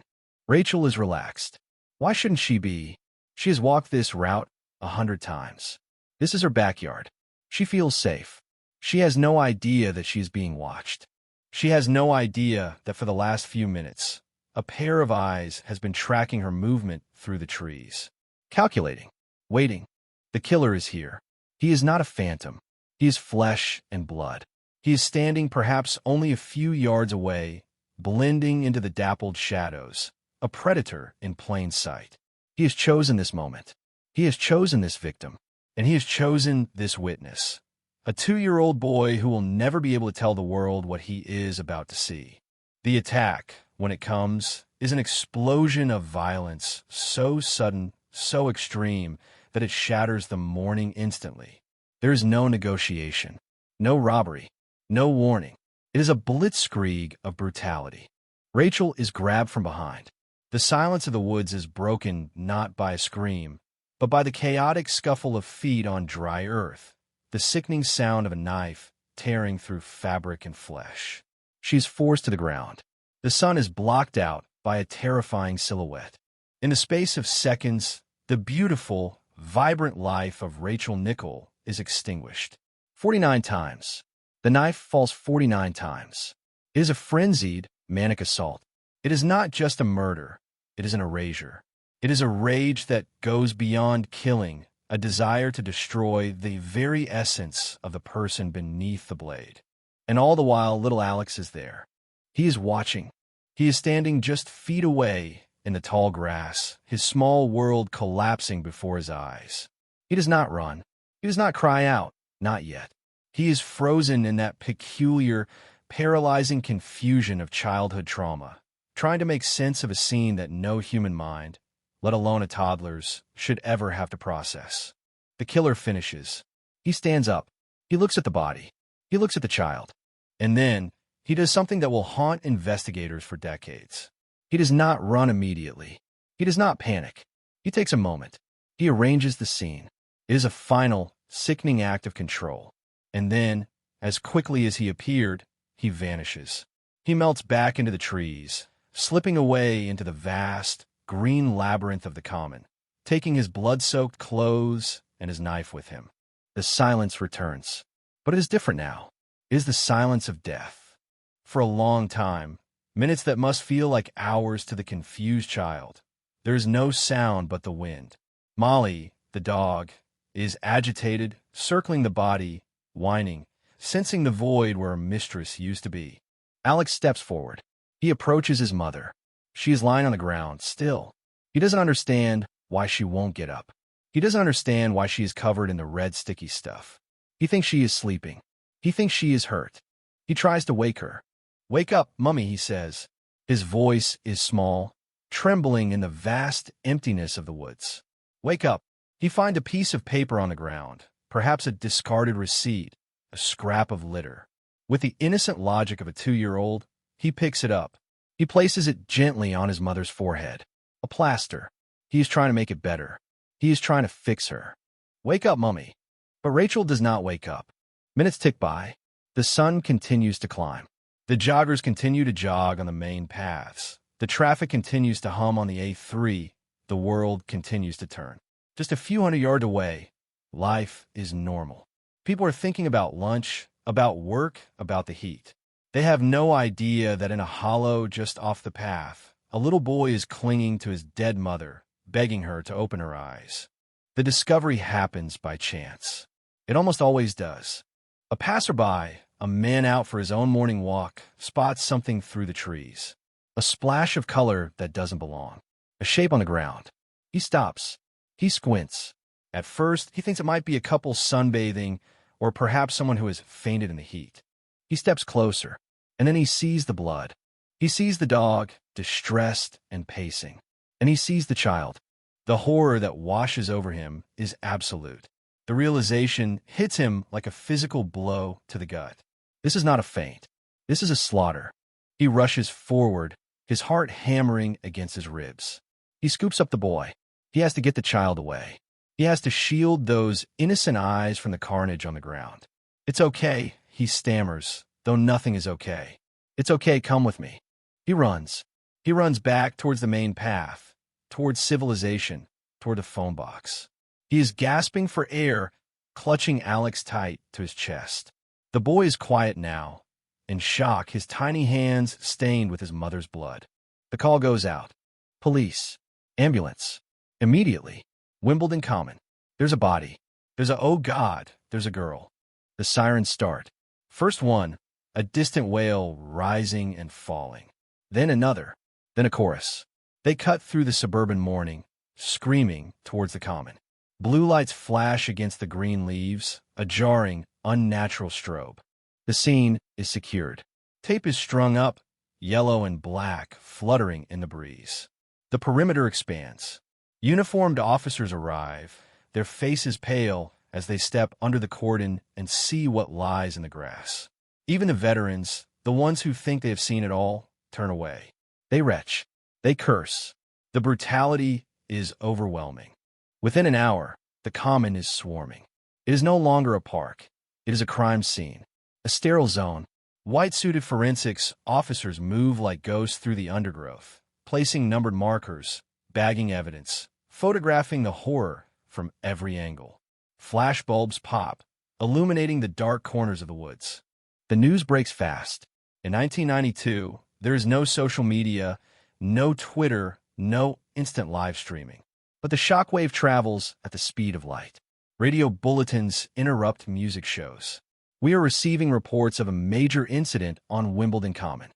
Rachel is relaxed. Why shouldn't she be? She has walked this route 100 times. This is her backyard. She feels safe. She has no idea that she is being watched. She has no idea that for the last few minutes, a pair of eyes has been tracking her movement through the trees. Calculating. Waiting. The killer is here. He is not a phantom. He is flesh and blood. He is standing perhaps only a few yards away, blending into the dappled shadows, a predator in plain sight. He has chosen this moment. He has chosen this victim. And he has chosen this witness. A 2-year-old boy who will never be able to tell the world what he is about to see. The attack, when it comes, is an explosion of violence, so sudden, so extreme, that it shatters the morning instantly. There is no negotiation, no robbery, no warning. It is a blitzkrieg of brutality. Rachel is grabbed from behind. The silence of the woods is broken not by a scream, but by the chaotic scuffle of feet on dry earth, the sickening sound of a knife tearing through fabric and flesh. She is forced to the ground. The sun is blocked out by a terrifying silhouette. In the space of seconds, the beautiful, vibrant life of Rachel Nichol is extinguished. 49 times. The knife falls 49 times. It is a frenzied, manic assault. It is not just a murder. It is an erasure. It is a rage that goes beyond killing, a desire to destroy the very essence of the person beneath the blade. And all the while, little Alex is there. He is watching. He is standing just feet away in the tall grass, his small world collapsing before his eyes. He does not run. He does not cry out. Not yet. He is frozen in that peculiar, paralyzing confusion of childhood trauma, trying to make sense of a scene that no human mind, let alone a toddler's, should ever have to process. The killer finishes. He stands up. He looks at the body. He looks at the child, and then he does something that will haunt investigators for decades. He does not run immediately. He does not panic. He takes a moment. He arranges the scene. It is a final, sickening act of control. And then, as quickly as he appeared, he vanishes. He melts back into the trees, slipping away into the vast, green labyrinth of the common, taking his blood-soaked clothes and his knife with him. The silence returns. But it is different now. It is the silence of death. For a long time, minutes that must feel like hours to the confused child, there is no sound but the wind. Molly, the dog, is agitated, circling the body, whining, sensing the void where her mistress used to be. Alex steps forward. He approaches his mother. She is lying on the ground, still. He doesn't understand why she won't get up. He doesn't understand why she is covered in the red sticky stuff. He thinks she is sleeping. He thinks she is hurt. He tries to wake her. "Wake up, Mummy," he says. His voice is small, trembling in the vast emptiness of the woods. "Wake up." He finds a piece of paper on the ground, perhaps a discarded receipt, a scrap of litter. With the innocent logic of a 2-year-old, he picks it up. He places it gently on his mother's forehead. A plaster. He is trying to make it better. He is trying to fix her. "Wake up, Mummy." But Rachel does not wake up. Minutes tick by. The sun continues to climb. The joggers continue to jog on the main paths. The traffic continues to hum on the A3. The world continues to turn. Just a few hundred yards away, life is normal. People are thinking about lunch, about work, about the heat. They have no idea that in a hollow just off the path, a little boy is clinging to his dead mother, begging her to open her eyes. The discovery happens by chance. It almost always does. A passerby, a man out for his own morning walk, spots something through the trees. A splash of color that doesn't belong. A shape on the ground. He stops. He squints. At first, he thinks it might be a couple sunbathing, or perhaps someone who has fainted in the heat. He steps closer, and then he sees the blood. He sees the dog, distressed and pacing. And he sees the child. The horror that washes over him is absolute. The realization hits him like a physical blow to the gut. This is not a feint. This is a slaughter. He rushes forward, his heart hammering against his ribs. He scoops up the boy. He has to get the child away. He has to shield those innocent eyes from the carnage on the ground. "It's okay," he stammers, though nothing is okay. "It's okay, come with me." He runs. He runs back towards the main path, towards civilization, toward the phone box. He is gasping for air, clutching Alex tight to his chest. The boy is quiet now, in shock, his tiny hands stained with his mother's blood. The call goes out. Police. Ambulance. Immediately. Wimbledon Common. There's a body. There's a, oh God, there's a girl. The sirens start. First one, a distant wail rising and falling. Then another. Then a chorus. They cut through the suburban morning, screaming towards the common. Blue lights flash against the green leaves, a jarring, unnatural strobe. The scene is secured. Tape is strung up, yellow and black, fluttering in the breeze. The perimeter expands. Uniformed officers arrive, their faces pale as they step under the cordon and see what lies in the grass. Even the veterans, the ones who think they have seen it all, turn away. They retch. They curse. The brutality is overwhelming. Within an hour, the common is swarming. It is no longer a park. It is a crime scene, a sterile zone. White-suited forensics officers move like ghosts through the undergrowth, placing numbered markers, bagging evidence, photographing the horror from every angle. Flash bulbs pop, illuminating the dark corners of the woods. The news breaks fast. In 1992, there is no social media, no Twitter, no instant live streaming. But the shockwave travels at the speed of light. Radio bulletins interrupt music shows. We are receiving reports of a major incident on Wimbledon Common.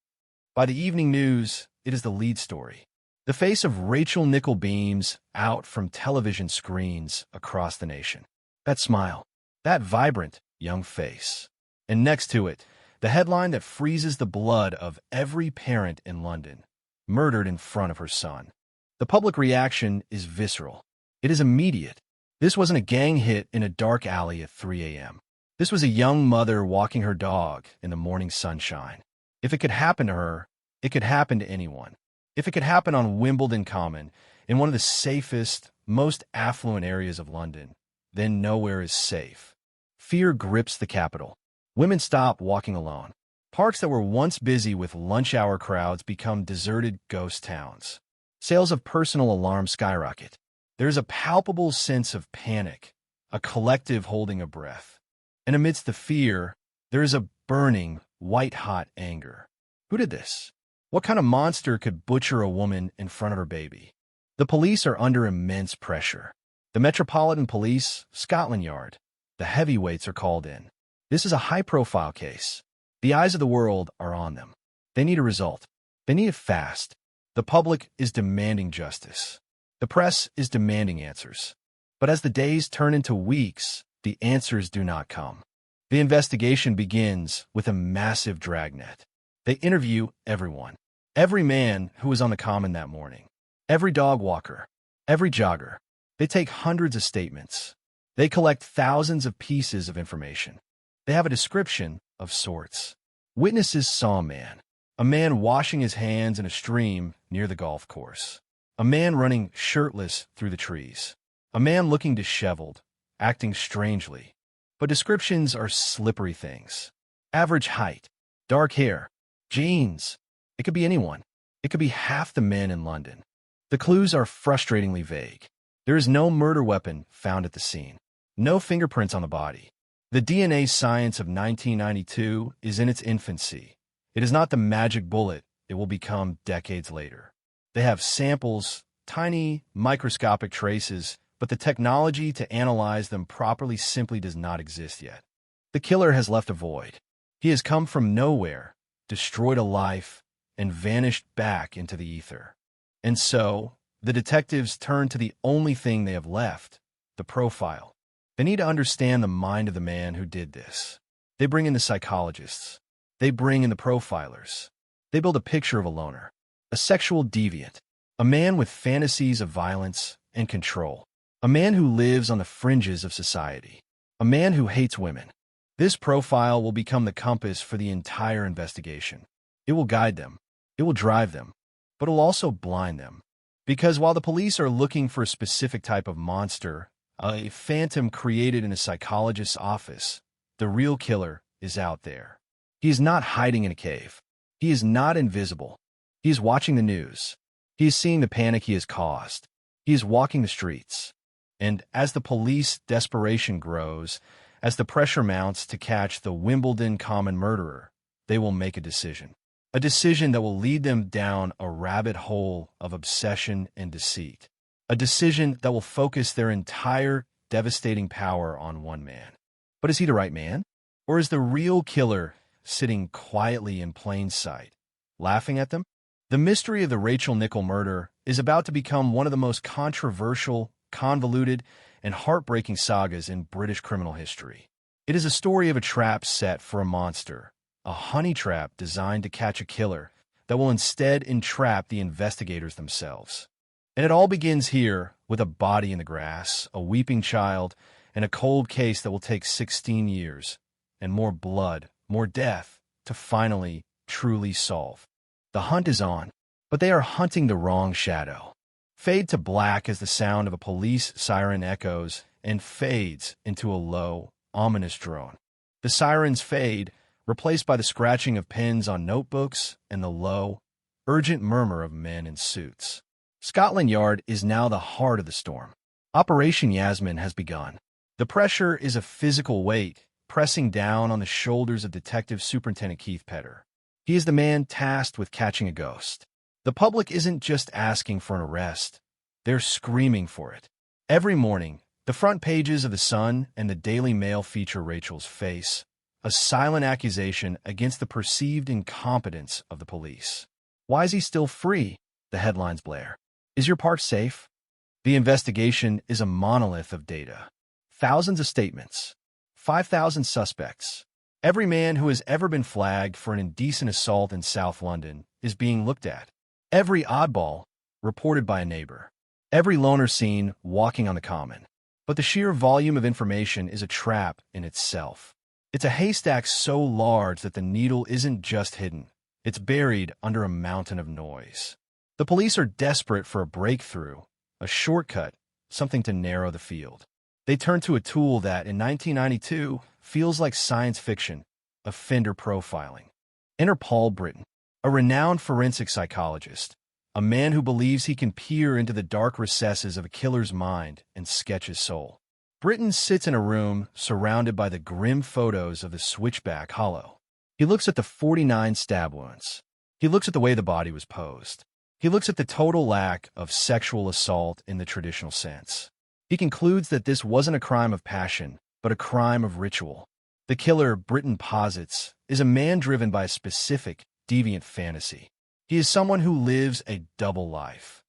By the evening news, it is the lead story. The face of Rachel Nichol beams out from television screens across the nation. That smile, that vibrant young face. And next to it, the headline that freezes the blood of every parent in London, murdered in front of her son. The public reaction is visceral. It is immediate. This wasn't a gang hit in a dark alley at 3 a.m. This was a young mother walking her dog in the morning sunshine. If it could happen to her, it could happen to anyone. If it could happen on Wimbledon Common, in one of the safest, most affluent areas of London, then nowhere is safe. Fear grips the capital. Women stop walking alone. Parks that were once busy with lunch-hour crowds become deserted ghost towns. Sales of personal alarms skyrocket. There is a palpable sense of panic, a collective holding of breath. And amidst the fear, there is a burning, white-hot anger. Who did this? What kind of monster could butcher a woman in front of her baby? The police are under immense pressure. The Metropolitan Police, Scotland Yard, the heavyweights are called in. This is a high-profile case. The eyes of the world are on them. They need a result. They need it fast. The public is demanding justice. The press is demanding answers. But as the days turn into weeks, the answers do not come. The investigation begins with a massive dragnet. They interview everyone. Every man who was on the common that morning. Every dog walker. Every jogger. They take hundreds of statements. They collect thousands of pieces of information. They have a description of sorts. Witnesses saw a man washing his hands in a stream near the golf course, a man running shirtless through the trees, a man looking disheveled, acting strangely. But descriptions are slippery things. Average height, dark hair, jeans. It could be anyone. It could be half the men in London. The clues are frustratingly vague. There is no murder weapon found at the scene. No fingerprints on the body. The DNA science of 1992 is in its infancy. It is not the magic bullet it will become decades later. They have samples, tiny, microscopic traces, but the technology to analyze them properly simply does not exist yet. The killer has left a void. He has come from nowhere, destroyed a life, and vanished back into the ether. And so, the detectives turn to the only thing they have left, the profile. They need to understand the mind of the man who did this. They bring in the psychologists. They bring in the profilers. They build a picture of a loner, a sexual deviant, a man with fantasies of violence and control, a man who lives on the fringes of society, a man who hates women. This profile will become the compass for the entire investigation. It will guide them. It will drive them. But it will also blind them. Because while the police are looking for a specific type of monster, a phantom created in a psychologist's office, the real killer is out there. He is not hiding in a cave. He is not invisible. He is watching the news. He is seeing the panic he has caused. He is walking the streets. And as the police desperation grows, as the pressure mounts to catch the Wimbledon Common murderer, they will make a decision. A decision that will lead them down a rabbit hole of obsession and deceit. A decision that will focus their entire devastating power on one man. But is he the right man? Or is the real killer sitting quietly in plain sight, laughing at them? The mystery of the Rachel Nicholl murder is about to become one of the most controversial, convoluted, and heartbreaking sagas in British criminal history. It is a story of a trap set for a monster, a honey trap designed to catch a killer that will instead entrap the investigators themselves. And it all begins here with a body in the grass, a weeping child, and a cold case that will take 16 years, and more blood, more death, to finally, truly solve. The hunt is on, but they are hunting the wrong shadow. Fade to black as the sound of a police siren echoes and fades into a low, ominous drone. The sirens fade, replaced by the scratching of pens on notebooks and the low, urgent murmur of men in suits. Scotland Yard is now the heart of the storm. Operation Yasmin has begun. The pressure is a physical weight, pressing down on the shoulders of Detective Superintendent Keith Petter. He is the man tasked with catching a ghost. The public isn't just asking for an arrest. They're screaming for it. Every morning, the front pages of The Sun and the Daily Mail feature Rachel's face, a silent accusation against the perceived incompetence of the police. Why is he still free? The headlines blare. Is your park safe? The investigation is a monolith of data. Thousands of statements. 5,000 suspects. Every man who has ever been flagged for an indecent assault in South London is being looked at. Every oddball reported by a neighbor. Every loner seen walking on the common. But the sheer volume of information is a trap in itself. It's a haystack so large that the needle isn't just hidden, it's buried under a mountain of noise. The police are desperate for a breakthrough, a shortcut, something to narrow the field. They turn to a tool that, in 1992, feels like science fiction, offender profiling. Enter Paul Britton, a renowned forensic psychologist, a man who believes he can peer into the dark recesses of a killer's mind and sketch his soul. Britton sits in a room surrounded by the grim photos of the switchback hollow. He looks at the 49 stab wounds. He looks at the way the body was posed. He looks at the total lack of sexual assault in the traditional sense. He concludes that this wasn't a crime of passion, but a crime of ritual. The killer, Britton posits, is a man driven by a specific, deviant fantasy. He is someone who lives a double life,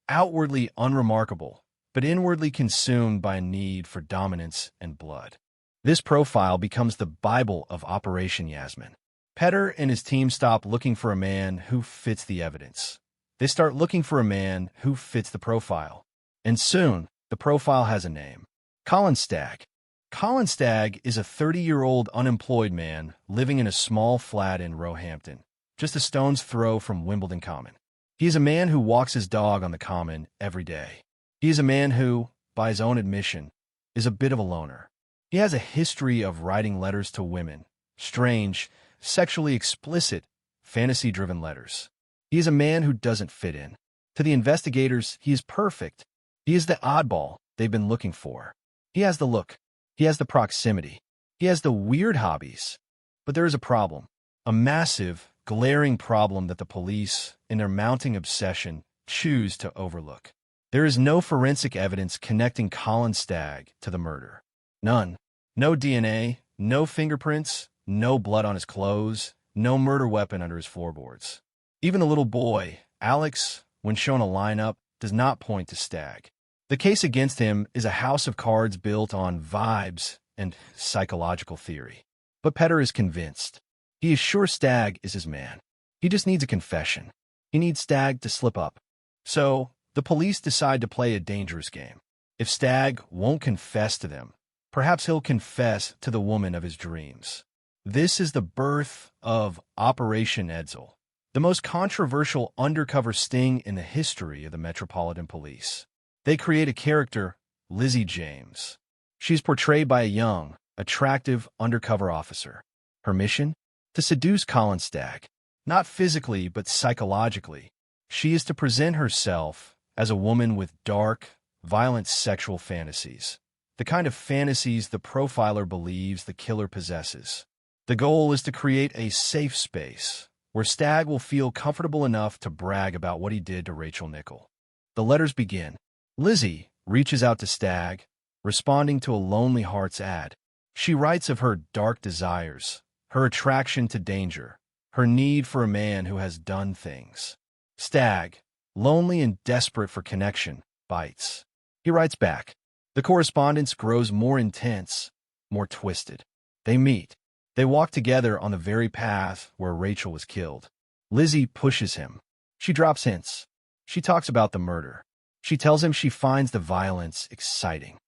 outwardly unremarkable, but inwardly consumed by a need for dominance and blood. This profile becomes the Bible of Operation Yasmin. Petter and his team stop looking for a man who fits the evidence. They start looking for a man who fits the profile. And soon, the profile has a name. Colin Stagg. Colin Stagg is a 30-year-old unemployed man living in a small flat in Roehampton, just a stone's throw from Wimbledon Common. He is a man who walks his dog on the common every day. He is a man who, by his own admission, is a bit of a loner. He has a history of writing letters to women, strange, sexually explicit, fantasy-driven letters. He is a man who doesn't fit in. To the investigators, he is perfect. He is the oddball they've been looking for. He has the look. He has the proximity. He has the weird hobbies. But there is a problem. A massive, glaring problem that the police, in their mounting obsession, choose to overlook. There is no forensic evidence connecting Colin Stagg to the murder. None. No DNA, no fingerprints, no blood on his clothes, no murder weapon under his floorboards. Even the little boy, Alex, when shown a lineup, does not point to Stagg. The case against him is a house of cards built on vibes and psychological theory. But Petter is convinced. He is sure Stagg is his man. He just needs a confession. He needs Stagg to slip up. So, the police decide to play a dangerous game. If Stagg won't confess to them, perhaps he'll confess to the woman of his dreams. This is the birth of Operation Edsel, the most controversial undercover sting in the history of the Metropolitan Police. They create a character, Lizzie James. She's portrayed by a young, attractive undercover officer. Her mission? To seduce Colin Stagg. Not physically, but psychologically. She is to present herself as a woman with dark, violent sexual fantasies. The kind of fantasies the profiler believes the killer possesses. The goal is to create a safe space where Stagg will feel comfortable enough to brag about what he did to Rachel Nichol. The letters begin. Lizzie reaches out to Stagg, responding to a Lonely Hearts ad. She writes of her dark desires, her attraction to danger, her need for a man who has done things. Stagg, lonely and desperate for connection, bites. He writes back. The correspondence grows more intense, more twisted. They meet. They walk together on the very path where Rachel was killed. Lizzie pushes him. She drops hints. She talks about the murder. She tells him she finds the violence exciting.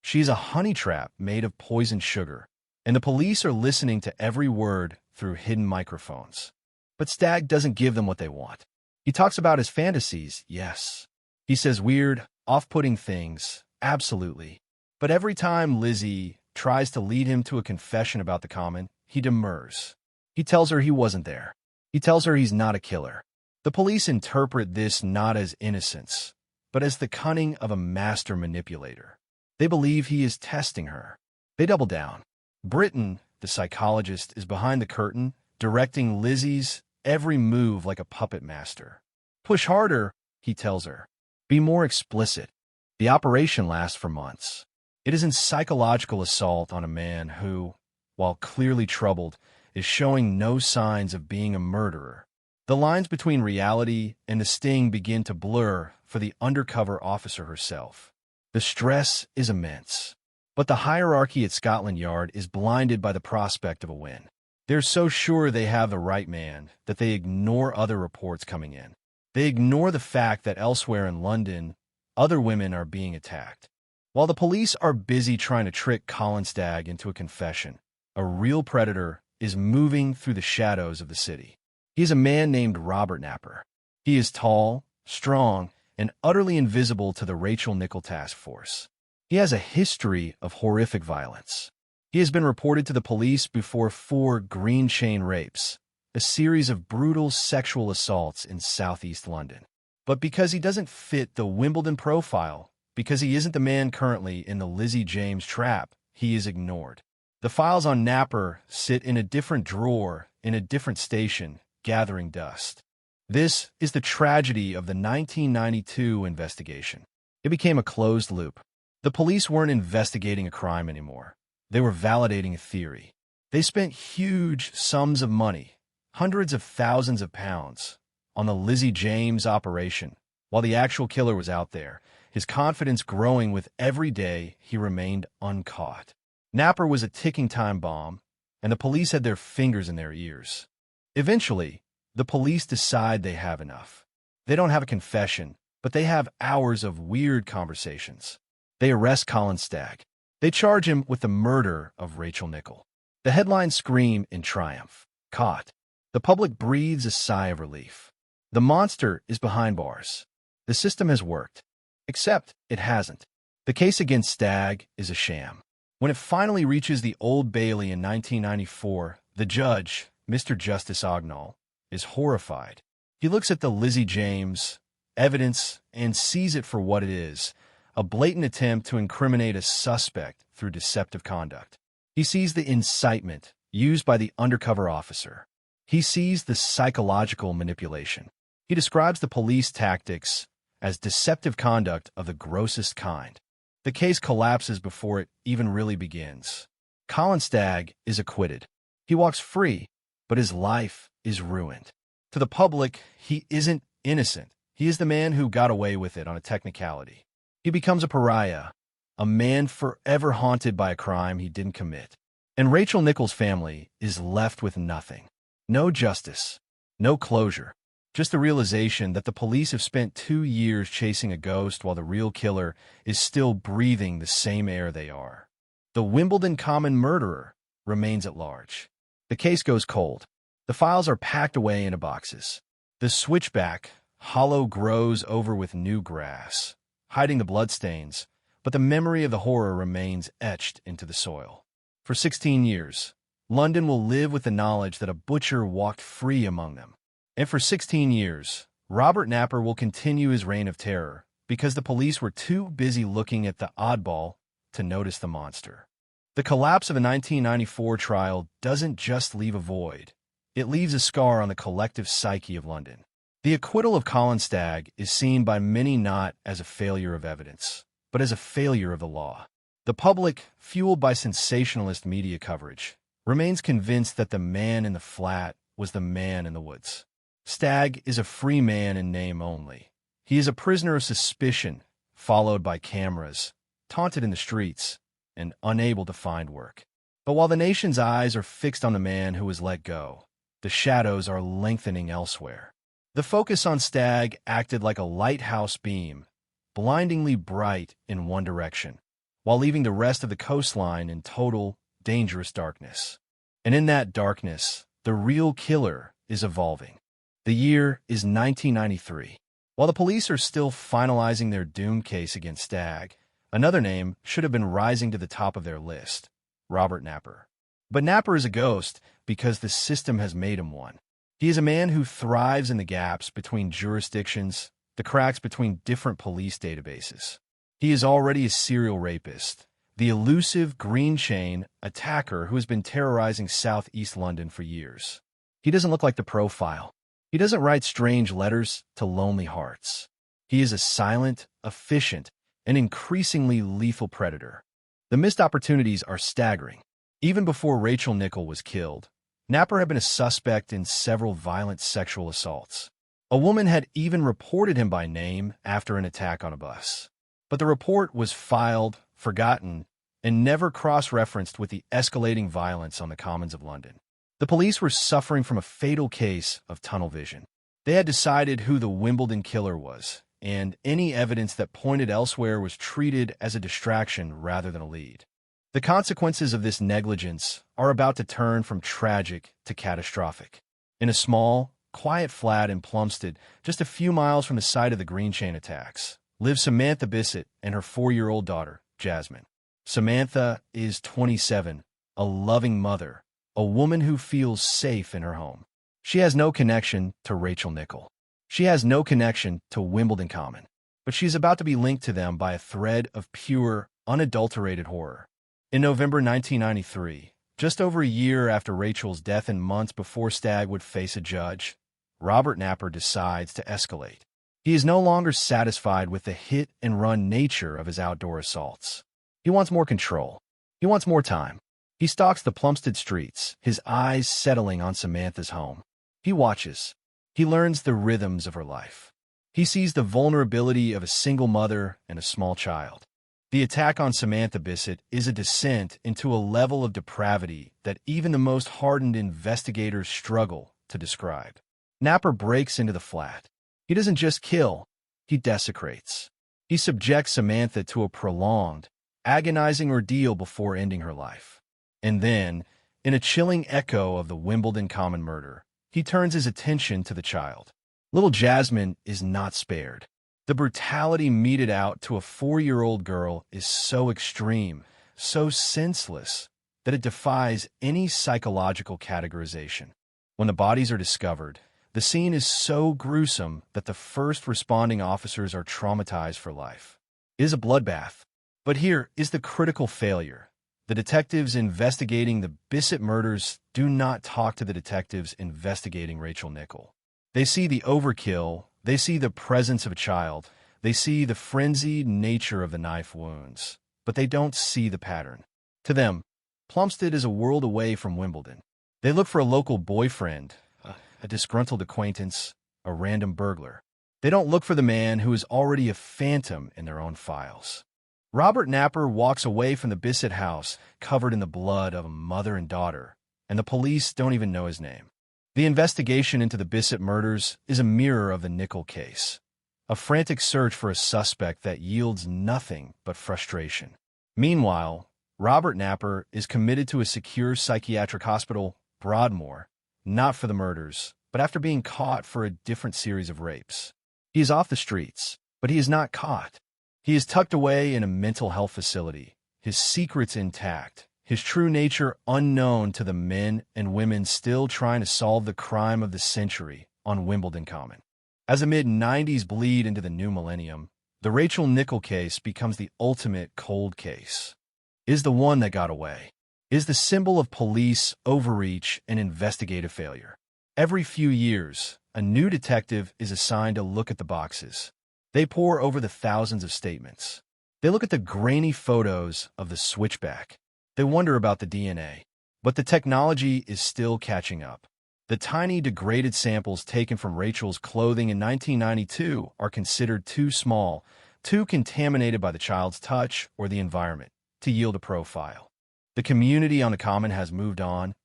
She's a honey trap made of poisoned sugar, and the police are listening to every word through hidden microphones. But Stagg doesn't give them what they want. He talks about his fantasies, yes. He says weird, off-putting things, absolutely. But every time Lizzie tries to lead him to a confession about the common, he demurs. He tells her he wasn't there. He tells her he's not a killer. The police interpret this not as innocence, but as the cunning of a master manipulator. They believe he is testing her. They double down. Britton, the psychologist, is behind the curtain, directing Lizzie's every move like a puppet master. Push harder, he tells her. Be more explicit. The operation lasts for months. It is a psychological assault on a man who, while clearly troubled, is showing no signs of being a murderer. The lines between reality and the sting begin to blur for the undercover officer herself. The stress is immense, but the hierarchy at Scotland Yard is blinded by the prospect of a win. They're so sure they have the right man that they ignore other reports coming in. They ignore the fact that elsewhere in London, other women are being attacked. While the police are busy trying to trick Colin Stagg into a confession, a real predator is moving through the shadows of the city. He is a man named Robert Napper. He is tall, strong, and utterly invisible to the Rachel Nichols task force. He has a history of horrific violence. He has been reported to the police before 4 green chain rapes, a series of brutal sexual assaults in southeast London. But because he doesn't fit the Wimbledon profile, because he isn't the man currently in the Lizzie James trap, he is ignored. The files on Napper sit in a different drawer in a different station, gathering dust. This is the tragedy of the 1992 investigation. It became a closed loop. The police weren't investigating a crime anymore. They were validating a theory. They spent huge sums of money, hundreds of thousands of pounds, on the Lizzie James operation, while the actual killer was out there, his confidence growing with every day he remained uncaught. Napper was a ticking time bomb, and the police had their fingers in their ears. Eventually, the police decide they have enough. They don't have a confession, but they have hours of weird conversations. They arrest Colin Stagg. They charge him with the murder of Rachel Nichols. The headlines scream in triumph. Caught. The public breathes a sigh of relief. The monster is behind bars. The system has worked. Except it hasn't. The case against Stagg is a sham. When it finally reaches the Old Bailey in 1994, the judge, Mr. Justice Ognall, is horrified. He looks at the Lizzie James evidence and sees it for what it is, a blatant attempt to incriminate a suspect through deceptive conduct. He sees the incitement used by the undercover officer. He sees the psychological manipulation. He describes the police tactics as deceptive conduct of the grossest kind. The case collapses before it even really begins. Colin Stagg is acquitted. He walks free, but his life is ruined. To the public, he isn't innocent. He is the man who got away with it on a technicality. He becomes a pariah, a man forever haunted by a crime he didn't commit. And Rachel Nichols' family is left with nothing. No justice, no closure. Just the realization that the police have spent 2 years chasing a ghost while the real killer is still breathing the same air they are. The Wimbledon common murderer remains at large. The case goes cold. The files are packed away into boxes. The switchback hollow grows over with new grass, hiding the bloodstains, but the memory of the horror remains etched into the soil. For 16 years, London will live with the knowledge that a butcher walked free among them. And for 16 years, Robert Napper will continue his reign of terror because the police were too busy looking at the oddball to notice the monster. The collapse of the 1994 trial doesn't just leave a void. It leaves a scar on the collective psyche of London. The acquittal of Colin Stagg is seen by many not as a failure of evidence, but as a failure of the law. The public, fueled by sensationalist media coverage, remains convinced that the man in the flat was the man in the woods. Stagg is a free man in name only. He is a prisoner of suspicion, followed by cameras, taunted in the streets, and unable to find work. But while the nation's eyes are fixed on the man who was let go, the shadows are lengthening elsewhere. The focus on Stagg acted like a lighthouse beam, blindingly bright in one direction, while leaving the rest of the coastline in total, dangerous darkness. And in that darkness, the real killer is evolving. The year is 1993. While the police are still finalizing their doomed case against Stagg, another name should have been rising to the top of their list: Robert Napper. But Napper is a ghost because the system has made him one. He is a man who thrives in the gaps between jurisdictions, the cracks between different police databases. He is already a serial rapist, the elusive green chain attacker who has been terrorizing southeast London for years. He doesn't look like the profile. He doesn't write strange letters to lonely hearts. He is a silent, efficient, and increasingly lethal predator. The missed opportunities are staggering. Even before Rachel Nichols was killed, Napper had been a suspect in several violent sexual assaults. A woman had even reported him by name after an attack on a bus. But the report was filed, forgotten, and never cross-referenced with the escalating violence on the commons of London. The police were suffering from a fatal case of tunnel vision. They had decided who the Wimbledon killer was, and any evidence that pointed elsewhere was treated as a distraction rather than a lead. The consequences of this negligence are about to turn from tragic to catastrophic. In a small, quiet flat in Plumstead, just a few miles from the site of the Green Chain attacks, lives Samantha Bissett and her 4-year-old daughter, Jasmine. Samantha is 27, a loving mother, a woman who feels safe in her home. She has no connection to Rachel Nichol. She has no connection to Wimbledon Common, but she is about to be linked to them by a thread of pure, unadulterated horror. In November 1993, just over a year after Rachel's death and months before Stagg would face a judge, Robert Napper decides to escalate. He is no longer satisfied with the hit-and-run nature of his outdoor assaults. He wants more control. He wants more time. He stalks the Plumstead streets, his eyes settling on Samantha's home. He watches. He learns the rhythms of her life. He sees the vulnerability of a single mother and a small child. The attack on Samantha Bissett is a descent into a level of depravity that even the most hardened investigators struggle to describe. Napper breaks into the flat. He doesn't just kill, he desecrates. He subjects Samantha to a prolonged, agonizing ordeal before ending her life. And then, in a chilling echo of the Wimbledon Common murder, he turns his attention to the child. Little Jasmine is not spared. The brutality meted out to a 4-year-old girl is so extreme, so senseless, that it defies any psychological categorization. When the bodies are discovered, the scene is so gruesome that the first responding officers are traumatized for life. It is a bloodbath. But here is the critical failure. The detectives investigating the Bissett murders do not talk to the detectives investigating Rachel Nichol. They see the overkill. They see the presence of a child. They see the frenzied nature of the knife wounds. But they don't see the pattern. To them, Plumstead is a world away from Wimbledon. They look for a local boyfriend, a disgruntled acquaintance, a random burglar. They don't look for the man who is already a phantom in their own files. Robert Napper walks away from the Bissett house covered in the blood of a mother and daughter, and the police don't even know his name. The investigation into the Bissett murders is a mirror of the Nichol case, a frantic search for a suspect that yields nothing but frustration. Meanwhile, Robert Napper is committed to a secure psychiatric hospital, Broadmoor, not for the murders, but after being caught for a different series of rapes. He is off the streets, but he is not caught. He is tucked away in a mental health facility, his secrets intact, his true nature unknown to the men and women still trying to solve the crime of the century on Wimbledon Common. As the mid-90s bleed into the new millennium, the Rachel Nichol case becomes the ultimate cold case. Is the one that got away. Is the symbol of police overreach and investigative failure. Every few years, a new detective is assigned to look at the boxes. They pore over the thousands of statements. They look at the grainy photos of the switchback. They wonder about the DNA. But the technology is still catching up. The tiny degraded samples taken from Rachel's clothing in 1992 are considered too small, too contaminated by the child's touch or the environment, to yield a profile. The community on the Common has moved on,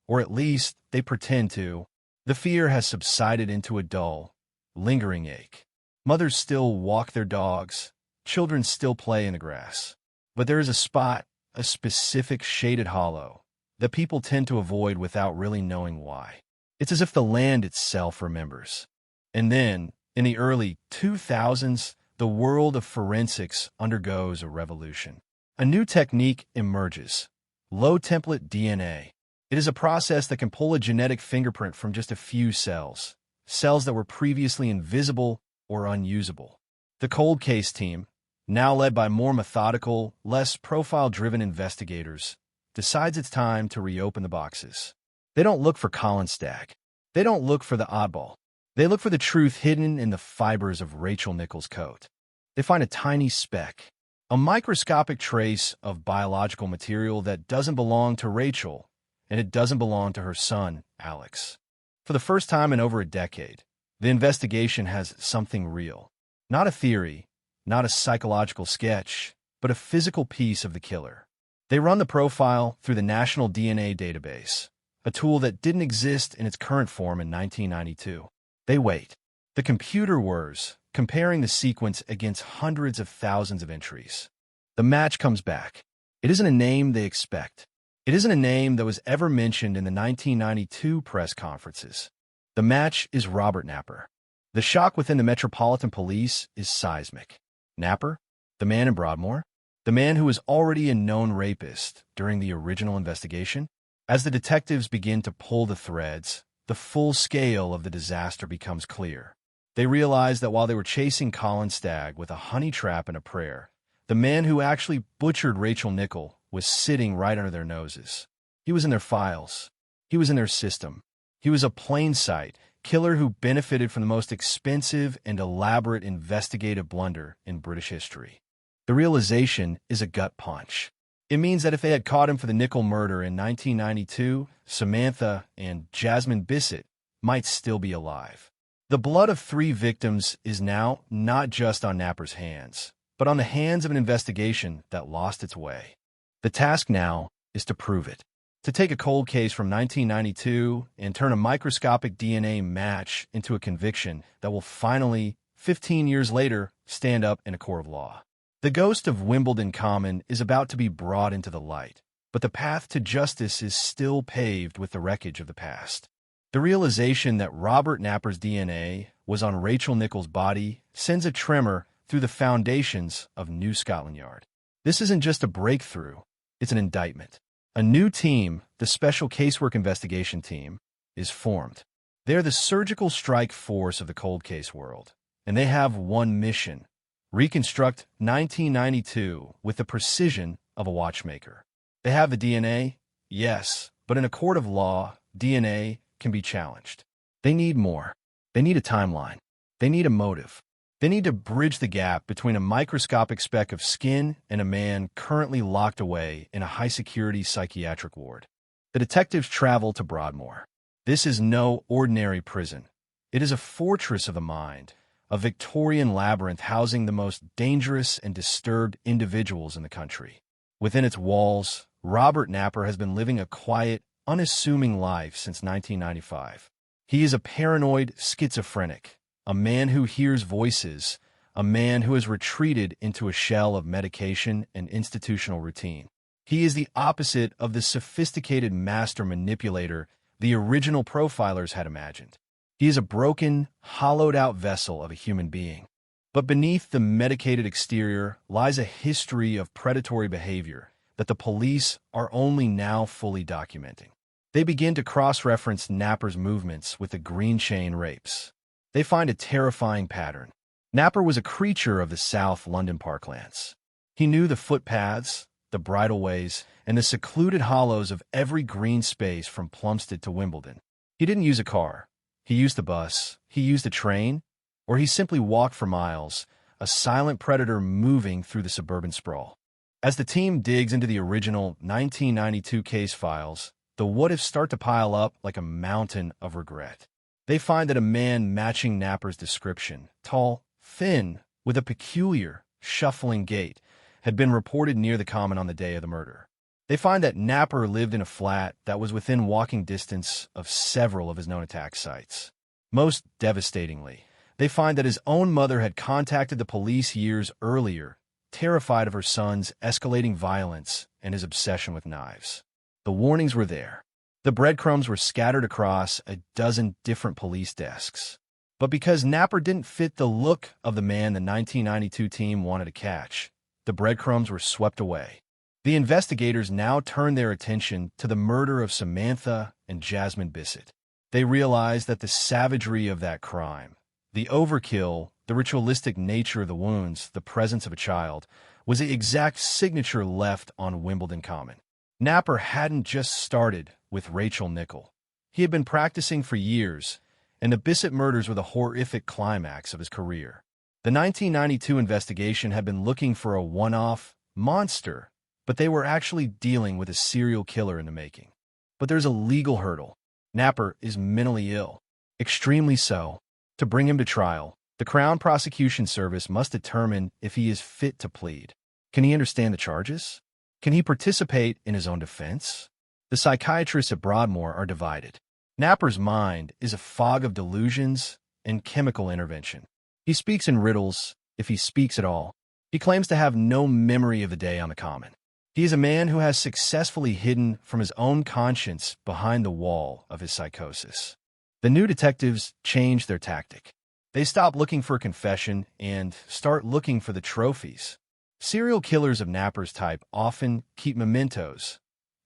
or at least they pretend to. The fear has subsided into a dull, lingering ache. Mothers still walk their dogs. Children still play in the grass. But there is a spot, a specific shaded hollow, that people tend to avoid without really knowing why. It's as if the land itself remembers. And then, in the early 2000s, the world of forensics undergoes a revolution. A new technique emerges. Low-template DNA. It is a process that can pull a genetic fingerprint from just a few cells, cells that were previously invisible or unusable. The cold case team, now led by more methodical, less profile-driven investigators, decides it's time to reopen the boxes. They don't look for Colin Stagg. They don't look for the oddball. They look for the truth hidden in the fibers of Rachel Nichol's coat. They find a tiny speck, a microscopic trace of biological material that doesn't belong to Rachel, and it doesn't belong to her son, Alex. For the first time in over a decade, the investigation has something real. Not a theory, not a psychological sketch, but a physical piece of the killer. They run the profile through the National DNA Database, a tool that didn't exist in its current form in 1992. They wait. The computer whirs, comparing the sequence against hundreds of thousands of entries. The match comes back. It isn't a name they expect. It isn't a name that was ever mentioned in the 1992 press conferences. The match is Robert Napper. The shock within the Metropolitan Police is seismic. Napper, the man in Broadmoor, the man who was already a known rapist during the original investigation. As the detectives begin to pull the threads, the full scale of the disaster becomes clear. They realize that while they were chasing Colin Stagg with a honey trap and a prayer, the man who actually butchered Rachel Nichol was sitting right under their noses. He was in their files. He was in their system. He was a plain sight killer who benefited from the most expensive and elaborate investigative blunder in British history. The realization is a gut punch. It means that if they had caught him for the Nichol murder in 1992, Samantha and Jasmine Bissett might still be alive. The blood of 3 victims is now not just on Napper's hands, but on the hands of an investigation that lost its way. The task now is to prove it. To take a cold case from 1992 and turn a microscopic DNA match into a conviction that will finally, 15 years later, stand up in a court of law. The ghost of Wimbledon Common is about to be brought into the light, but the path to justice is still paved with the wreckage of the past. The realization that Robert Napper's DNA was on Rachel Nichol's body sends a tremor through the foundations of New Scotland Yard. This isn't just a breakthrough, it's an indictment. A new team, the Special Casework Investigation Team, is formed. They're the surgical strike force of the cold case world, and they have one mission: reconstruct 1992 with the precision of a watchmaker. They have the DNA? Yes, but in a court of law, DNA can be challenged. They need more. They need a timeline. They need a motive. They need to bridge the gap between a microscopic speck of skin and a man currently locked away in a high-security psychiatric ward. The detectives travel to Broadmoor. This is no ordinary prison. It is a fortress of the mind, a Victorian labyrinth housing the most dangerous and disturbed individuals in the country. Within its walls, Robert Napper has been living a quiet, unassuming life since 1995. He is a paranoid schizophrenic, a man who hears voices, a man who has retreated into a shell of medication and institutional routine. He is the opposite of the sophisticated master manipulator the original profilers had imagined. He is a broken, hollowed-out vessel of a human being. But beneath the medicated exterior lies a history of predatory behavior that the police are only now fully documenting. They begin to cross-reference Napper's movements with the Green Chain rapes. They find a terrifying pattern. Napper was a creature of the South London parklands. He knew the footpaths, the bridleways, and the secluded hollows of every green space from Plumstead to Wimbledon. He didn't use a car. He used the bus. He used a train. Or he simply walked for miles, a silent predator moving through the suburban sprawl. As the team digs into the original 1992 case files, the what-ifs start to pile up like a mountain of regret. They find that a man matching Napper's description, tall, thin, with a peculiar, shuffling gait, had been reported near the common on the day of the murder. They find that Napper lived in a flat that was within walking distance of several of his known attack sites. Most devastatingly, they find that his own mother had contacted the police years earlier, terrified of her son's escalating violence and his obsession with knives. The warnings were there. The breadcrumbs were scattered across a dozen different police desks. But because Napper didn't fit the look of the man the 1992 team wanted to catch, the breadcrumbs were swept away. The investigators now turn their attention to the murder of Samantha and Jasmine Bissett. They realize that the savagery of that crime, the overkill, the ritualistic nature of the wounds, the presence of a child, was the exact signature left on Wimbledon Common. Napper hadn't just started with Rachel Nichol. He had been practicing for years, and the Bissett murders were the horrific climax of his career. The 1992 investigation had been looking for a one-off monster, but they were actually dealing with a serial killer in the making. But there's a legal hurdle. Napper is mentally ill, extremely so. To bring him to trial, the Crown Prosecution Service must determine if he is fit to plead. Can he understand the charges? Can he participate in his own defense? The psychiatrists at Broadmoor are divided. Napper's mind is a fog of delusions and chemical intervention. He speaks in riddles, if he speaks at all. He claims to have no memory of the day on the common. He is a man who has successfully hidden from his own conscience behind the wall of his psychosis. The new detectives change their tactic. They stop looking for a confession and start looking for the trophies. Serial killers of Napper's type often keep mementos,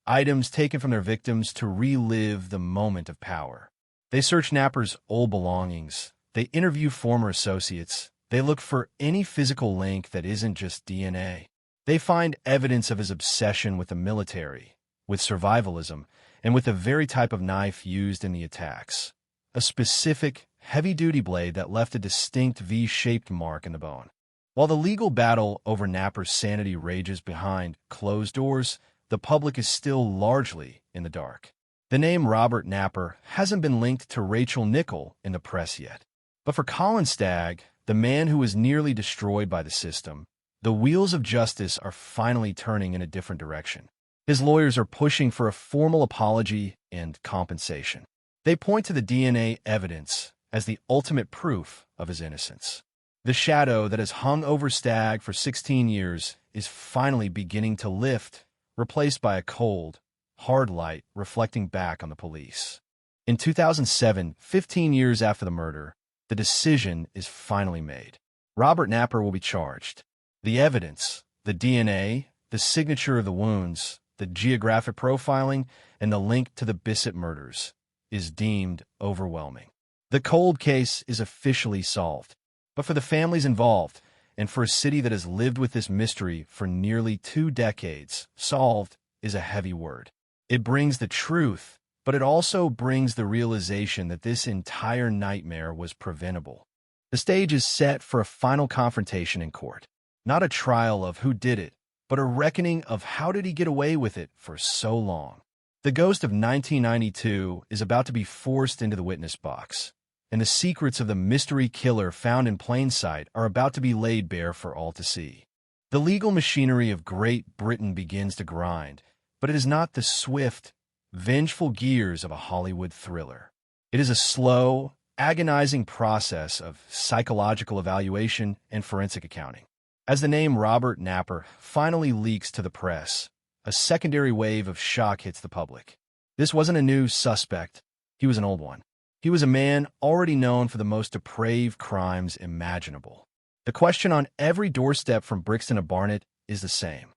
items taken from their victims to relive the moment of power. They search Napper's old belongings. They interview former associates. They look for any physical link that isn't just DNA. They find evidence of his obsession with the military, with survivalism, and with the very type of knife used in the attacks. A specific, heavy-duty blade that left a distinct V-shaped mark in the bone. While the legal battle over Napper's sanity rages behind closed doors, the public is still largely in the dark. The name Robert Napper hasn't been linked to Rachel Nichol in the press yet. But for Colin Stagg, the man who was nearly destroyed by the system, the wheels of justice are finally turning in a different direction. His lawyers are pushing for a formal apology and compensation. They point to the DNA evidence as the ultimate proof of his innocence. The shadow that has hung over Stagg for 16 years is finally beginning to lift, replaced by a cold, hard light reflecting back on the police. In 2007, 15 years after the murder, the decision is finally made. Robert Napper will be charged. The evidence, the DNA, the signature of the wounds, the geographic profiling, and the link to the Bissett murders is deemed overwhelming. The cold case is officially solved. But for the families involved, and for a city that has lived with this mystery for nearly 2 decades, solved is a heavy word. It brings the truth, but it also brings the realization that this entire nightmare was preventable. The stage is set for a final confrontation in court. Not a trial of who did it, but a reckoning of how did he get away with it for so long. The ghost of 1992 is about to be forced into the witness box, and the secrets of the mystery killer found in plain sight are about to be laid bare for all to see. The legal machinery of Great Britain begins to grind, but it is not the swift, vengeful gears of a Hollywood thriller. It is a slow, agonizing process of psychological evaluation and forensic accounting. As the name Robert Napper finally leaks to the press, a secondary wave of shock hits the public. This wasn't a new suspect. He was an old one. He was a man already known for the most depraved crimes imaginable. The question on every doorstep from Brixton to Barnet is the same.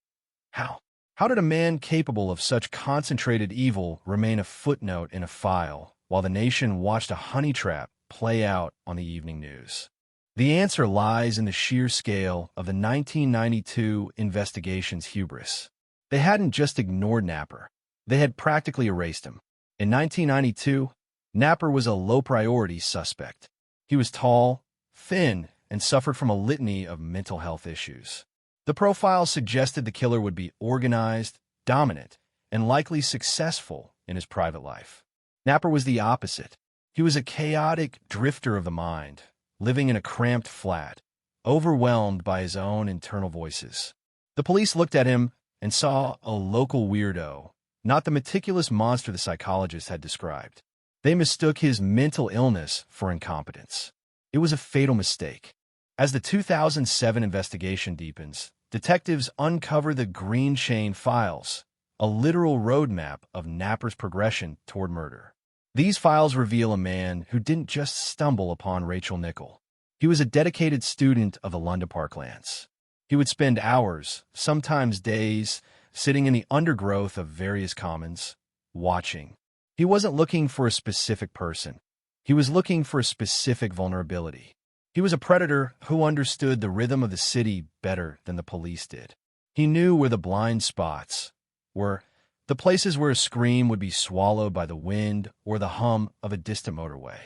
How? How did a man capable of such concentrated evil remain a footnote in a file while the nation watched a honey trap play out on the evening news? The answer lies in the sheer scale of the 1992 investigation's hubris. They hadn't just ignored Napper. They had practically erased him. In 1992, Napper was a low-priority suspect. He was tall, thin, and suffered from a litany of mental health issues. The profile suggested the killer would be organized, dominant, and likely successful in his private life. Napper was the opposite. He was a chaotic drifter of the mind, living in a cramped flat, overwhelmed by his own internal voices. The police looked at him and saw a local weirdo, not the meticulous monster the psychologist had described. They mistook his mental illness for incompetence. It was a fatal mistake. As the 2007 investigation deepens, detectives uncover the Green Chain Files, a literal roadmap of Napper's progression toward murder. These files reveal a man who didn't just stumble upon Rachel Nichol. He was a dedicated student of the London Parklands. He would spend hours, sometimes days, sitting in the undergrowth of various commons, watching. He wasn't looking for a specific person. He was looking for a specific vulnerability. He was a predator who understood the rhythm of the city better than the police did. He knew where the blind spots were, the places where a scream would be swallowed by the wind or the hum of a distant motorway.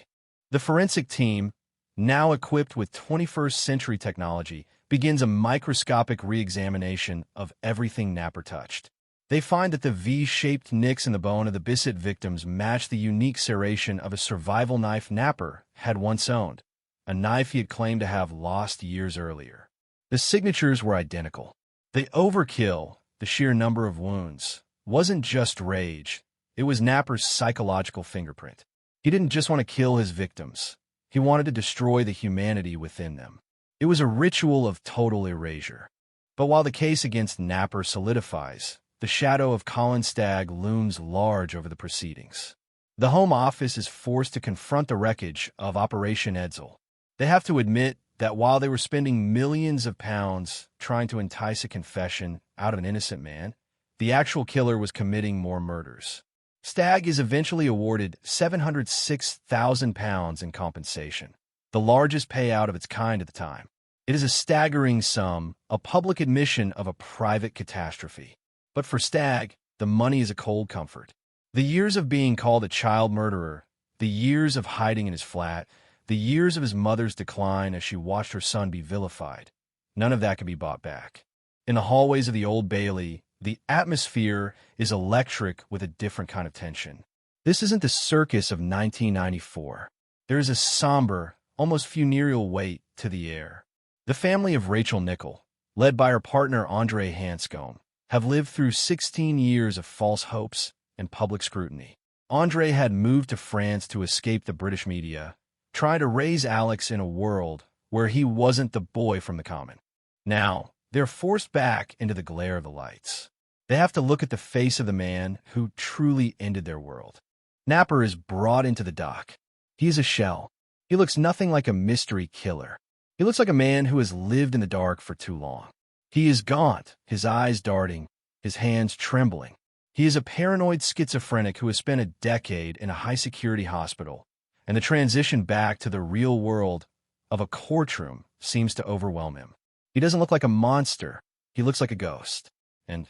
The forensic team, now equipped with 21st century technology, begins a microscopic re-examination of everything Napper touched. They find that the V-shaped nicks in the bone of the Bissett victims match the unique serration of a survival knife Napper had once owned, a knife he had claimed to have lost years earlier. The signatures were identical. The overkill, the sheer number of wounds, wasn't just rage. It was Napper's psychological fingerprint. He didn't just want to kill his victims. He wanted to destroy the humanity within them. It was a ritual of total erasure. But while the case against Napper solidifies, the shadow of Colin Stagg looms large over the proceedings. The Home Office is forced to confront the wreckage of Operation Edsel. They have to admit that while they were spending millions of pounds trying to entice a confession out of an innocent man, the actual killer was committing more murders. Stagg is eventually awarded £706,000 in compensation, the largest payout of its kind at the time. It is a staggering sum, a public admission of a private catastrophe. But for Stagg, the money is a cold comfort. The years of being called a child murderer, the years of hiding in his flat, the years of his mother's decline as she watched her son be vilified, none of that can be bought back. In the hallways of the Old Bailey, the atmosphere is electric with a different kind of tension. This isn't the circus of 1994. There is a somber, almost funereal weight to the air. The family of Rachel Nickel, led by her partner Andre Hanscom, have lived through 16 years of false hopes and public scrutiny. Andre had moved to France to escape the British media, trying to raise Alex in a world where he wasn't the boy from the common. Now, they're forced back into the glare of the lights. They have to look at the face of the man who truly ended their world. Napper is brought into the dock. He is a shell. He looks nothing like a mystery killer. He looks like a man who has lived in the dark for too long. He is gaunt, his eyes darting, his hands trembling. He is a paranoid schizophrenic who has spent a decade in a high-security hospital, and the transition back to the real world of a courtroom seems to overwhelm him. He doesn't look like a monster. He looks like a ghost. And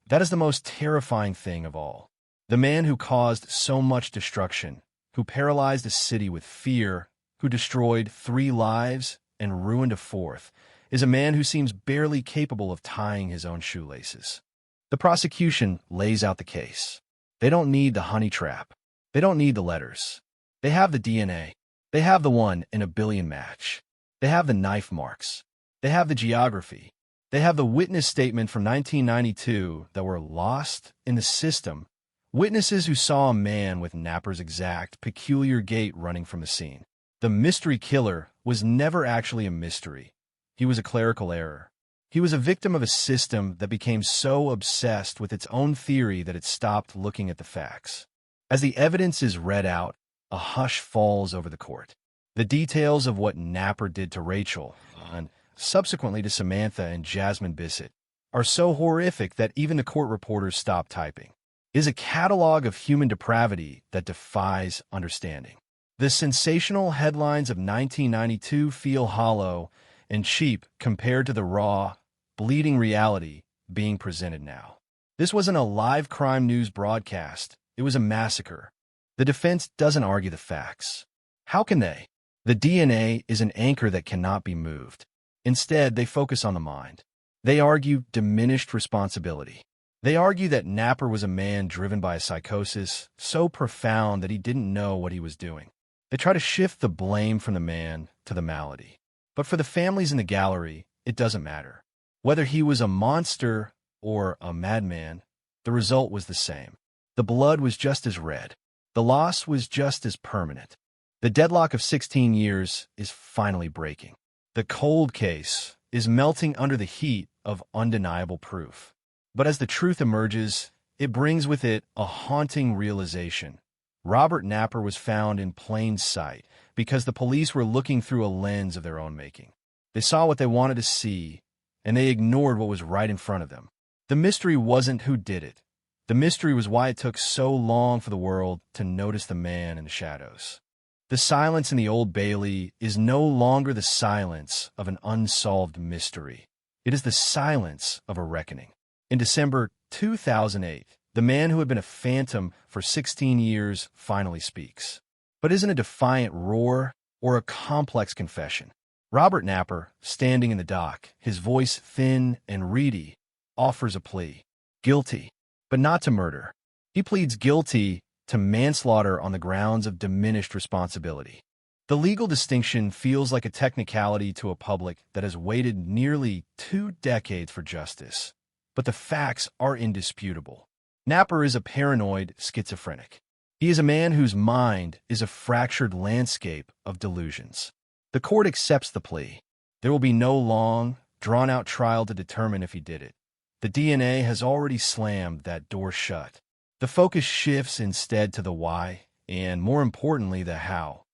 that is the most terrifying thing of all. The man who caused so much destruction, who paralyzed a city with fear, who destroyed 3 lives and ruined a 4th, is a man who seems barely capable of tying his own shoelaces. The prosecution lays out the case. They don't need the honey trap. They don't need the letters. They have the DNA. They have the 1 in a billion match. They have the knife marks. They have the geography. They have the witness statement from 1992 that were lost in the system. Witnesses who saw a man with Napper's exact, peculiar gait running from the scene. The mystery killer was never actually a mystery. He was a clerical error. He was a victim of a system that became so obsessed with its own theory that it stopped looking at the facts. As the evidence is read out, a hush falls over the court. The details of what Napper did to Rachel, and subsequently to Samantha and Jasmine Bissett, are so horrific that even the court reporters stop typing. It is a catalog of human depravity that defies understanding. The sensational headlines of 1992 feel hollow and cheap compared to the raw, bleeding reality being presented now. This wasn't a live crime news broadcast. It was a massacre. The defense doesn't argue the facts. How can they? The DNA is an anchor that cannot be moved. Instead, they focus on the mind. They argue diminished responsibility. They argue that Napper was a man driven by a psychosis so profound that he didn't know what he was doing. They try to shift the blame from the man to the malady. But for the families in the gallery, it doesn't matter. Whether he was a monster or a madman, the result was the same. The blood was just as red. The loss was just as permanent. The deadlock of 16 years is finally breaking. The cold case is melting under the heat of undeniable proof. But as the truth emerges, it brings with it a haunting realization. Robert Napper was found in plain sight because the police were looking through a lens of their own making. They saw what they wanted to see, and they ignored what was right in front of them. The mystery wasn't who did it. The mystery was why it took so long for the world to notice the man in the shadows. The silence in the Old Bailey is no longer the silence of an unsolved mystery. It is the silence of a reckoning. In December 2008, the man who had been a phantom for 16 years finally speaks. But isn't a defiant roar or a complex confession? Robert Napper, standing in the dock, his voice thin and reedy, offers a plea. Guilty, but not to murder. He pleads guilty to manslaughter on the grounds of diminished responsibility. The legal distinction feels like a technicality to a public that has waited nearly 2 decades for justice. But the facts are indisputable. Napper is a paranoid schizophrenic. He is a man whose mind is a fractured landscape of delusions. The court accepts the plea. There will be no long, drawn-out trial to determine if he did it. The DNA has already slammed that door shut. The focus shifts instead to the why, and more importantly, the how.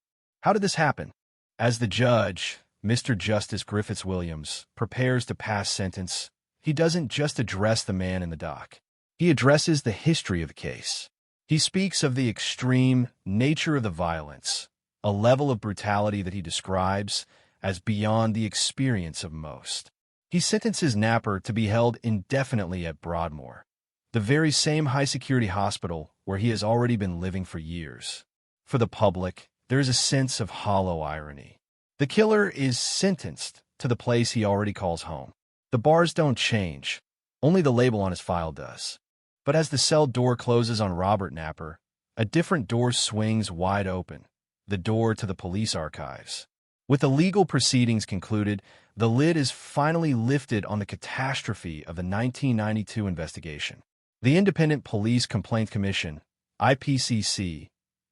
How did this happen? As the judge, Mr. Justice Griffiths Williams, prepares to pass sentence, he doesn't just address the man in the dock. He addresses the history of the case. He speaks of the extreme nature of the violence, a level of brutality that he describes as beyond the experience of most. He sentences Napper to be held indefinitely at Broadmoor, the very same high-security hospital where he has already been living for years. For the public, there is a sense of hollow irony. The killer is sentenced to the place he already calls home. The bars don't change, only the label on his file does. But as the cell door closes on Robert Napper, a different door swings wide open, the door to the police archives. With the legal proceedings concluded, the lid is finally lifted on the catastrophe of the 1992 investigation. The Independent Police Complaint Commission, IPCC,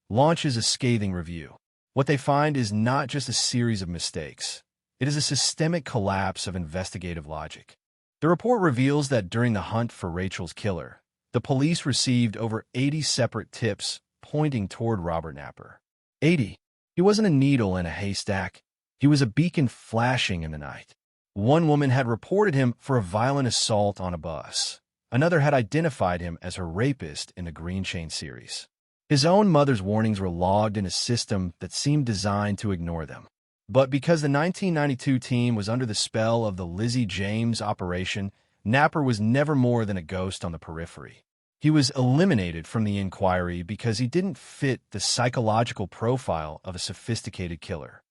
launches a scathing review. What they find is not just a series of mistakes. It is a systemic collapse of investigative logic. The report reveals that during the hunt for Rachel's killer, the police received over 80 separate tips pointing toward Robert Napper. 80. He wasn't a needle in a haystack. He was a beacon flashing in the night. One woman had reported him for a violent assault on a bus. Another had identified him as her rapist in the Green Chain series. His own mother's warnings were logged in a system that seemed designed to ignore them. But because the 1992 team was under the spell of the Lizzie James operation, Napper was never more than a ghost on the periphery. He was eliminated from the inquiry because he didn't fit the psychological profile of a sophisticated killer.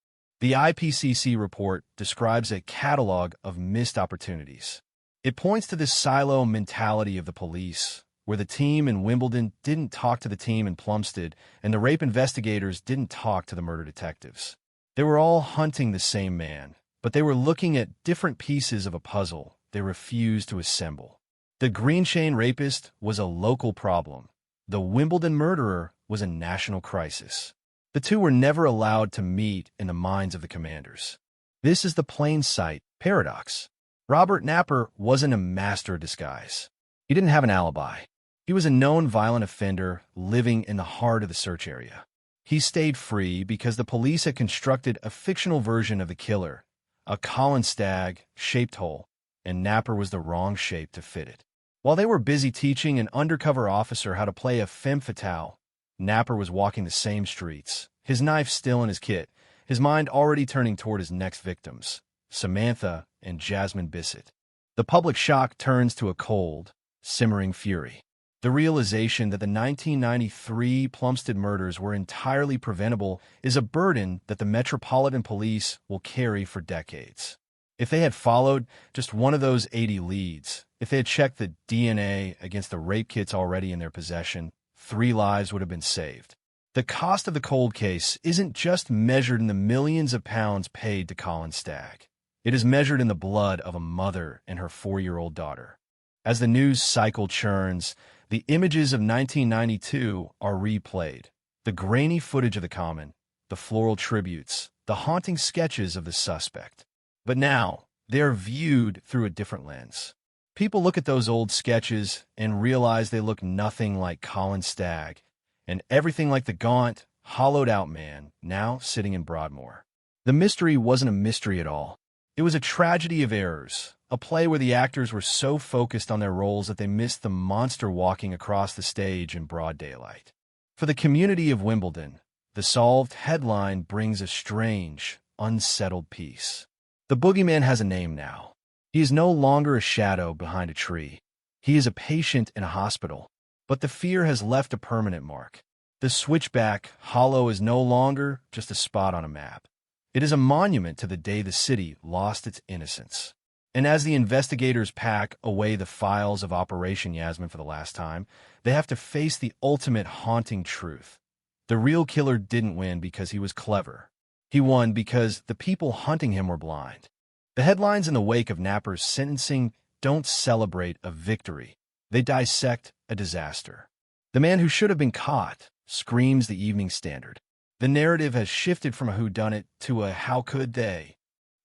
The IPCC report describes a catalog of missed opportunities. It points to this silo mentality of the police, where the team in Wimbledon didn't talk to the team in Plumstead, and the rape investigators didn't talk to the murder detectives. They were all hunting the same man, but they were looking at different pieces of a puzzle they refused to assemble. The Green Chain rapist was a local problem. The Wimbledon murderer was a national crisis. The two were never allowed to meet in the minds of the commanders. This is the plain sight paradox. Robert Napper wasn't a master of disguise. He didn't have an alibi. He was a known violent offender living in the heart of the search area. He stayed free because the police had constructed a fictional version of the killer, a Colin Stagg-shaped hole, and Napper was the wrong shape to fit it. While they were busy teaching an undercover officer how to play a femme fatale, Napper was walking the same streets, his knife still in his kit, his mind already turning toward his next victims, Samantha and Jasmine Bissett. The public shock turns to a cold, simmering fury. The realization that the 1993 Plumstead murders were entirely preventable is a burden that the Metropolitan Police will carry for decades. If they had followed just one of those 80 leads, if they had checked the DNA against the rape kits already in their possession, 3 lives would have been saved. The cost of the cold case isn't just measured in the millions of pounds paid to Colin Stagg. It is measured in the blood of a mother and her 4-year-old daughter. As the news cycle churns, the images of 1992 are replayed. The grainy footage of the common, the floral tributes, the haunting sketches of the suspect. But now, they are viewed through a different lens. People look at those old sketches and realize they look nothing like Colin Stagg, and everything like the gaunt, hollowed-out man now sitting in Broadmoor. The mystery wasn't a mystery at all. It was a tragedy of errors, a play where the actors were so focused on their roles that they missed the monster walking across the stage in broad daylight. For the community of Wimbledon, the solved headline brings a strange, unsettled peace. The boogeyman has a name now. He is no longer a shadow behind a tree. He is a patient in a hospital. But the fear has left a permanent mark. The Switchback Hollow is no longer just a spot on a map. It is a monument to the day the city lost its innocence. And as the investigators pack away the files of Operation Yasmin for the last time, they have to face the ultimate haunting truth. The real killer didn't win because he was clever. He won because the people hunting him were blind. The headlines in the wake of Napper's sentencing don't celebrate a victory. They dissect a disaster. The man who should have been caught screams the Evening Standard. The narrative has shifted from a whodunit to a how could they.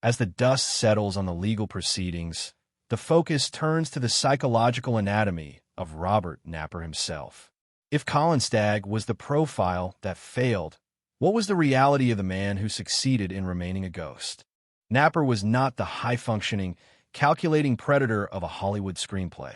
As the dust settles on the legal proceedings, the focus turns to the psychological anatomy of Robert Napper himself. If Colin Stagg was the profile that failed, what was the reality of the man who succeeded in remaining a ghost? Napper was not the high-functioning, calculating predator of a Hollywood screenplay.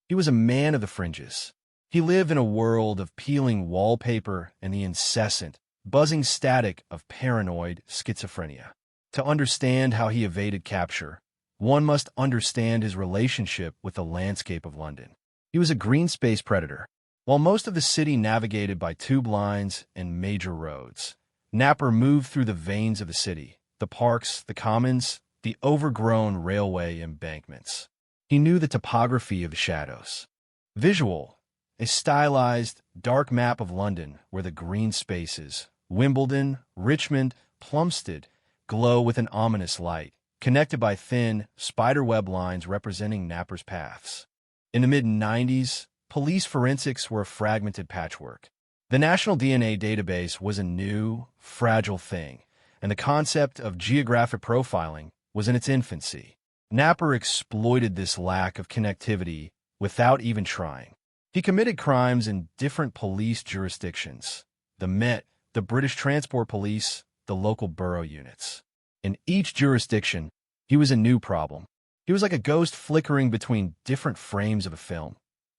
He was a man of the fringes. He lived in a world of peeling wallpaper and the incessant, buzzing static of paranoid schizophrenia. To understand how he evaded capture, one must understand his relationship with the landscape of London. He was a green space predator. While most of the city navigated by tube lines and major roads, Napper moved through the veins of the city, the parks, the commons, the overgrown railway embankments. He knew the topography of the shadows. Visual, a stylized, dark map of London where the green spaces, Wimbledon, Richmond, Plumstead, glow with an ominous light, connected by thin, spiderweb lines representing Napper's paths. In the mid-90s, police forensics were a fragmented patchwork. The National DNA Database was a new, fragile thing, and the concept of geographic profiling was in its infancy. Napper exploited this lack of connectivity without even trying. He committed crimes in different police jurisdictions: the Met, the British Transport Police, the local borough units. In each jurisdiction, he was a new problem. He was like a ghost flickering between different frames of a film.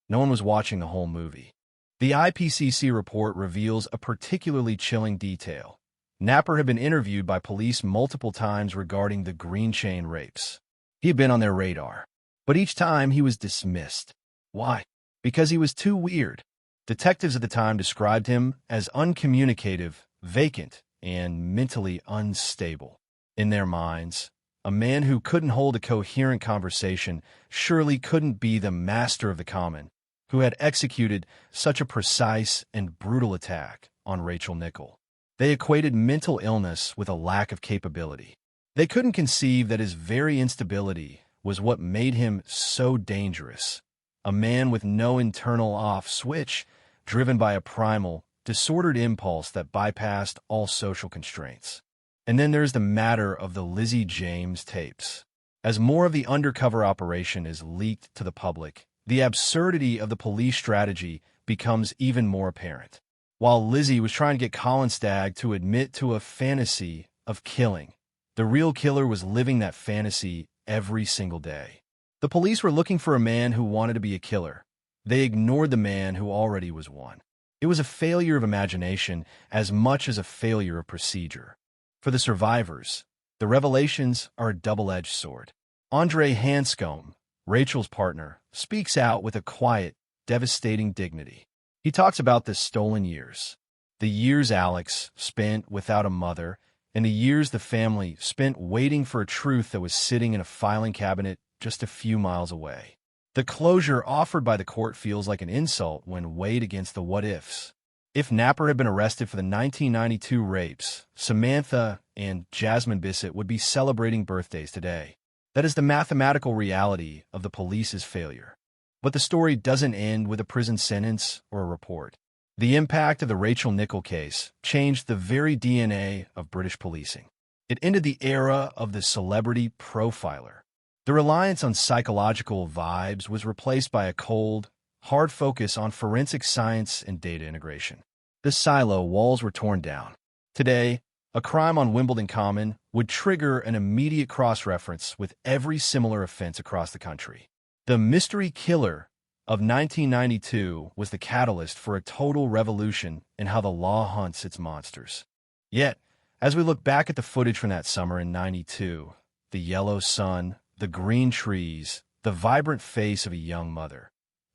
No one was watching the whole movie. The IPCC report reveals a particularly chilling detail. Napper had been interviewed by police multiple times regarding the Green Chain rapes. He had been on their radar, but each time he was dismissed. Why? Because he was too weird. Detectives at the time described him as uncommunicative, vacant, and mentally unstable. In their minds, a man who couldn't hold a coherent conversation surely couldn't be the master of the common, who had executed such a precise and brutal attack on Rachel Nichol. They equated mental illness with a lack of capability. They couldn't conceive that his very instability was what made him so dangerous, a man with no internal off switch, driven by a primal, disordered impulse that bypassed all social constraints. And then there's the matter of the Lizzie James tapes. As more of the undercover operation is leaked to the public, the absurdity of the police strategy becomes even more apparent. While Lizzie was trying to get Colin Stagg to admit to a fantasy of killing, the real killer was living that fantasy every single day. The police were looking for a man who wanted to be a killer. They ignored the man who already was one. It was a failure of imagination as much as a failure of procedure. For the survivors, the revelations are a double-edged sword. Andre Hanscom, Rachel's partner, speaks out with a quiet, devastating dignity. He talks about the stolen years, the years Alex spent without a mother, and the years the family spent waiting for a truth that was sitting in a filing cabinet just a few miles away. The closure offered by the court feels like an insult when weighed against the what-ifs. If Napper had been arrested for the 1992 rapes, Samantha and Jasmine Bissett would be celebrating birthdays today. That is the mathematical reality of the police's failure. But the story doesn't end with a prison sentence or a report. The impact of the Rachel Nichol case changed the very DNA of British policing. It ended the era of the celebrity profiler. The reliance on psychological vibes was replaced by a cold, hard focus on forensic science and data integration. The silo walls were torn down. Today, a crime on Wimbledon Common would trigger an immediate cross-reference with every similar offense across the country. The mystery killer of 1992 was the catalyst for a total revolution in how the law hunts its monsters. Yet, as we look back at the footage from that summer in '92, the yellow sun, the green trees, the vibrant face of a young mother,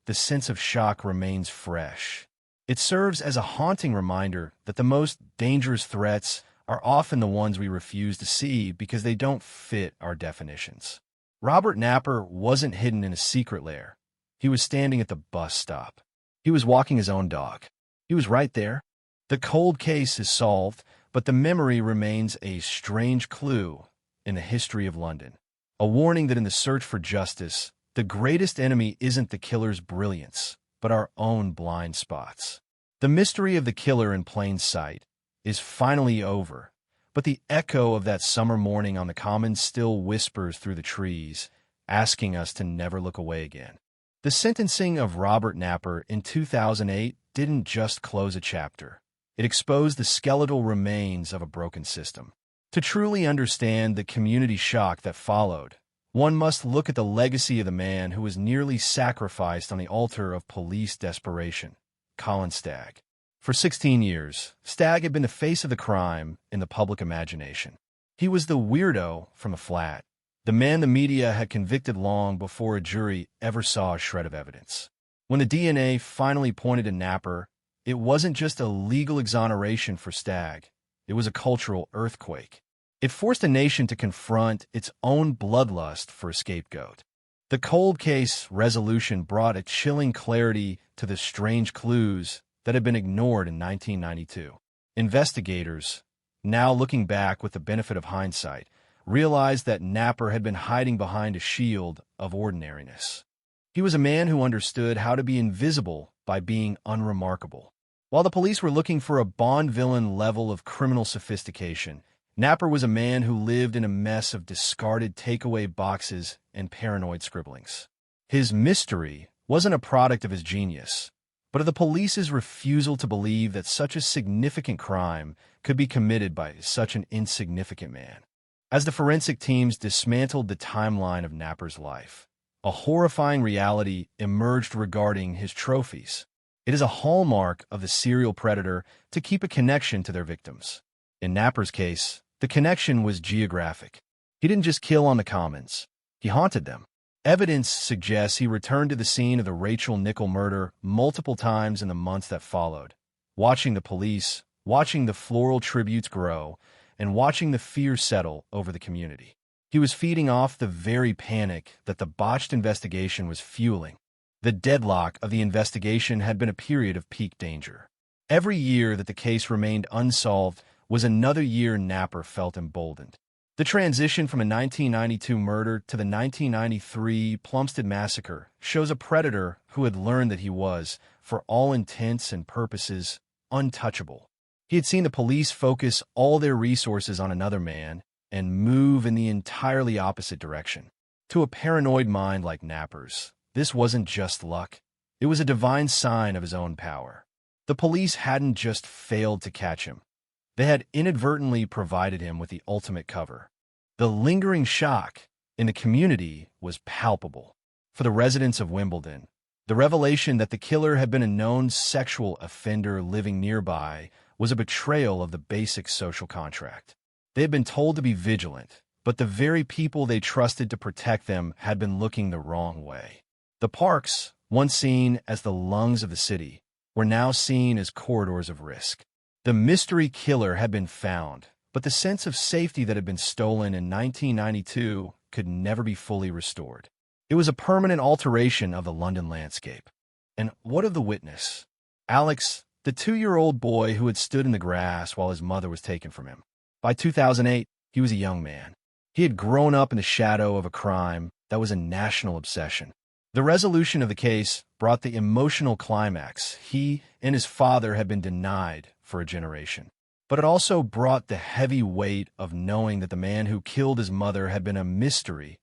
the sense of shock remains fresh. It serves as a haunting reminder that the most dangerous threats are often the ones we refuse to see because they don't fit our definitions. Robert Napper wasn't hidden in a secret lair. He was standing at the bus stop. He was walking his own dog. He was right there. The cold case is solved, but the memory remains a strange clue in the history of London. A warning that in the search for justice, the greatest enemy isn't the killer's brilliance, but our own blind spots. The mystery of the killer in plain sight is finally over, but the echo of that summer morning on the common still whispers through the trees, asking us to never look away again. The sentencing of Robert Napper in 2008 didn't just close a chapter. It exposed the skeletal remains of a broken system. To truly understand the community shock that followed, one must look at the legacy of the man who was nearly sacrificed on the altar of police desperation, Colin Stagg. For 16 years, Stagg had been the face of the crime in the public imagination. He was the weirdo from the flat, the man the media had convicted long before a jury ever saw a shred of evidence. When the DNA finally pointed to Napper, it wasn't just a legal exoneration for Stagg, it was a cultural earthquake. It forced a nation to confront its own bloodlust for a scapegoat. The cold case resolution brought a chilling clarity to the strange clues that had been ignored in 1992. Investigators, now looking back with the benefit of hindsight, realized that Napper had been hiding behind a shield of ordinariness. He was a man who understood how to be invisible by being unremarkable. While the police were looking for a Bond villain level of criminal sophistication, Napper was a man who lived in a mess of discarded takeaway boxes and paranoid scribblings. His mystery wasn't a product of his genius, but of the police's refusal to believe that such a significant crime could be committed by such an insignificant man. As the forensic teams dismantled the timeline of Napper's life, a horrifying reality emerged regarding his trophies. It is a hallmark of the serial predator to keep a connection to their victims. In Napper's case, the connection was geographic. He didn't just kill on the commons, he haunted them. Evidence suggests he returned to the scene of the Rachel Nichol murder multiple times in the months that followed, watching the police, watching the floral tributes grow, and watching the fear settle over the community. He was feeding off the very panic that the botched investigation was fueling. The deadlock of the investigation had been a period of peak danger. Every year that the case remained unsolved was another year Napper felt emboldened. The transition from a 1992 murder to the 1993 Plumstead massacre shows a predator who had learned that he was, for all intents and purposes, untouchable. He had seen the police focus all their resources on another man and move in the entirely opposite direction. To a paranoid mind like Napper's, this wasn't just luck. It was a divine sign of his own power. The police hadn't just failed to catch him. They had inadvertently provided him with the ultimate cover. The lingering shock in the community was palpable. For the residents of Wimbledon, the revelation that the killer had been a known sexual offender living nearby was a betrayal of the basic social contract. They had been told to be vigilant, but the very people they trusted to protect them had been looking the wrong way. The parks, once seen as the lungs of the city, were now seen as corridors of risk. The mystery killer had been found, but the sense of safety that had been stolen in 1992 could never be fully restored. It was a permanent alteration of the London landscape. And what of the witness? Alex, the 2-year-old boy who had stood in the grass while his mother was taken from him. By 2008, he was a young man. He had grown up in the shadow of a crime that was a national obsession. The resolution of the case brought the emotional climax he and his father had been denied for a generation. But it also brought the heavy weight of knowing that the man who killed his mother had been a mystery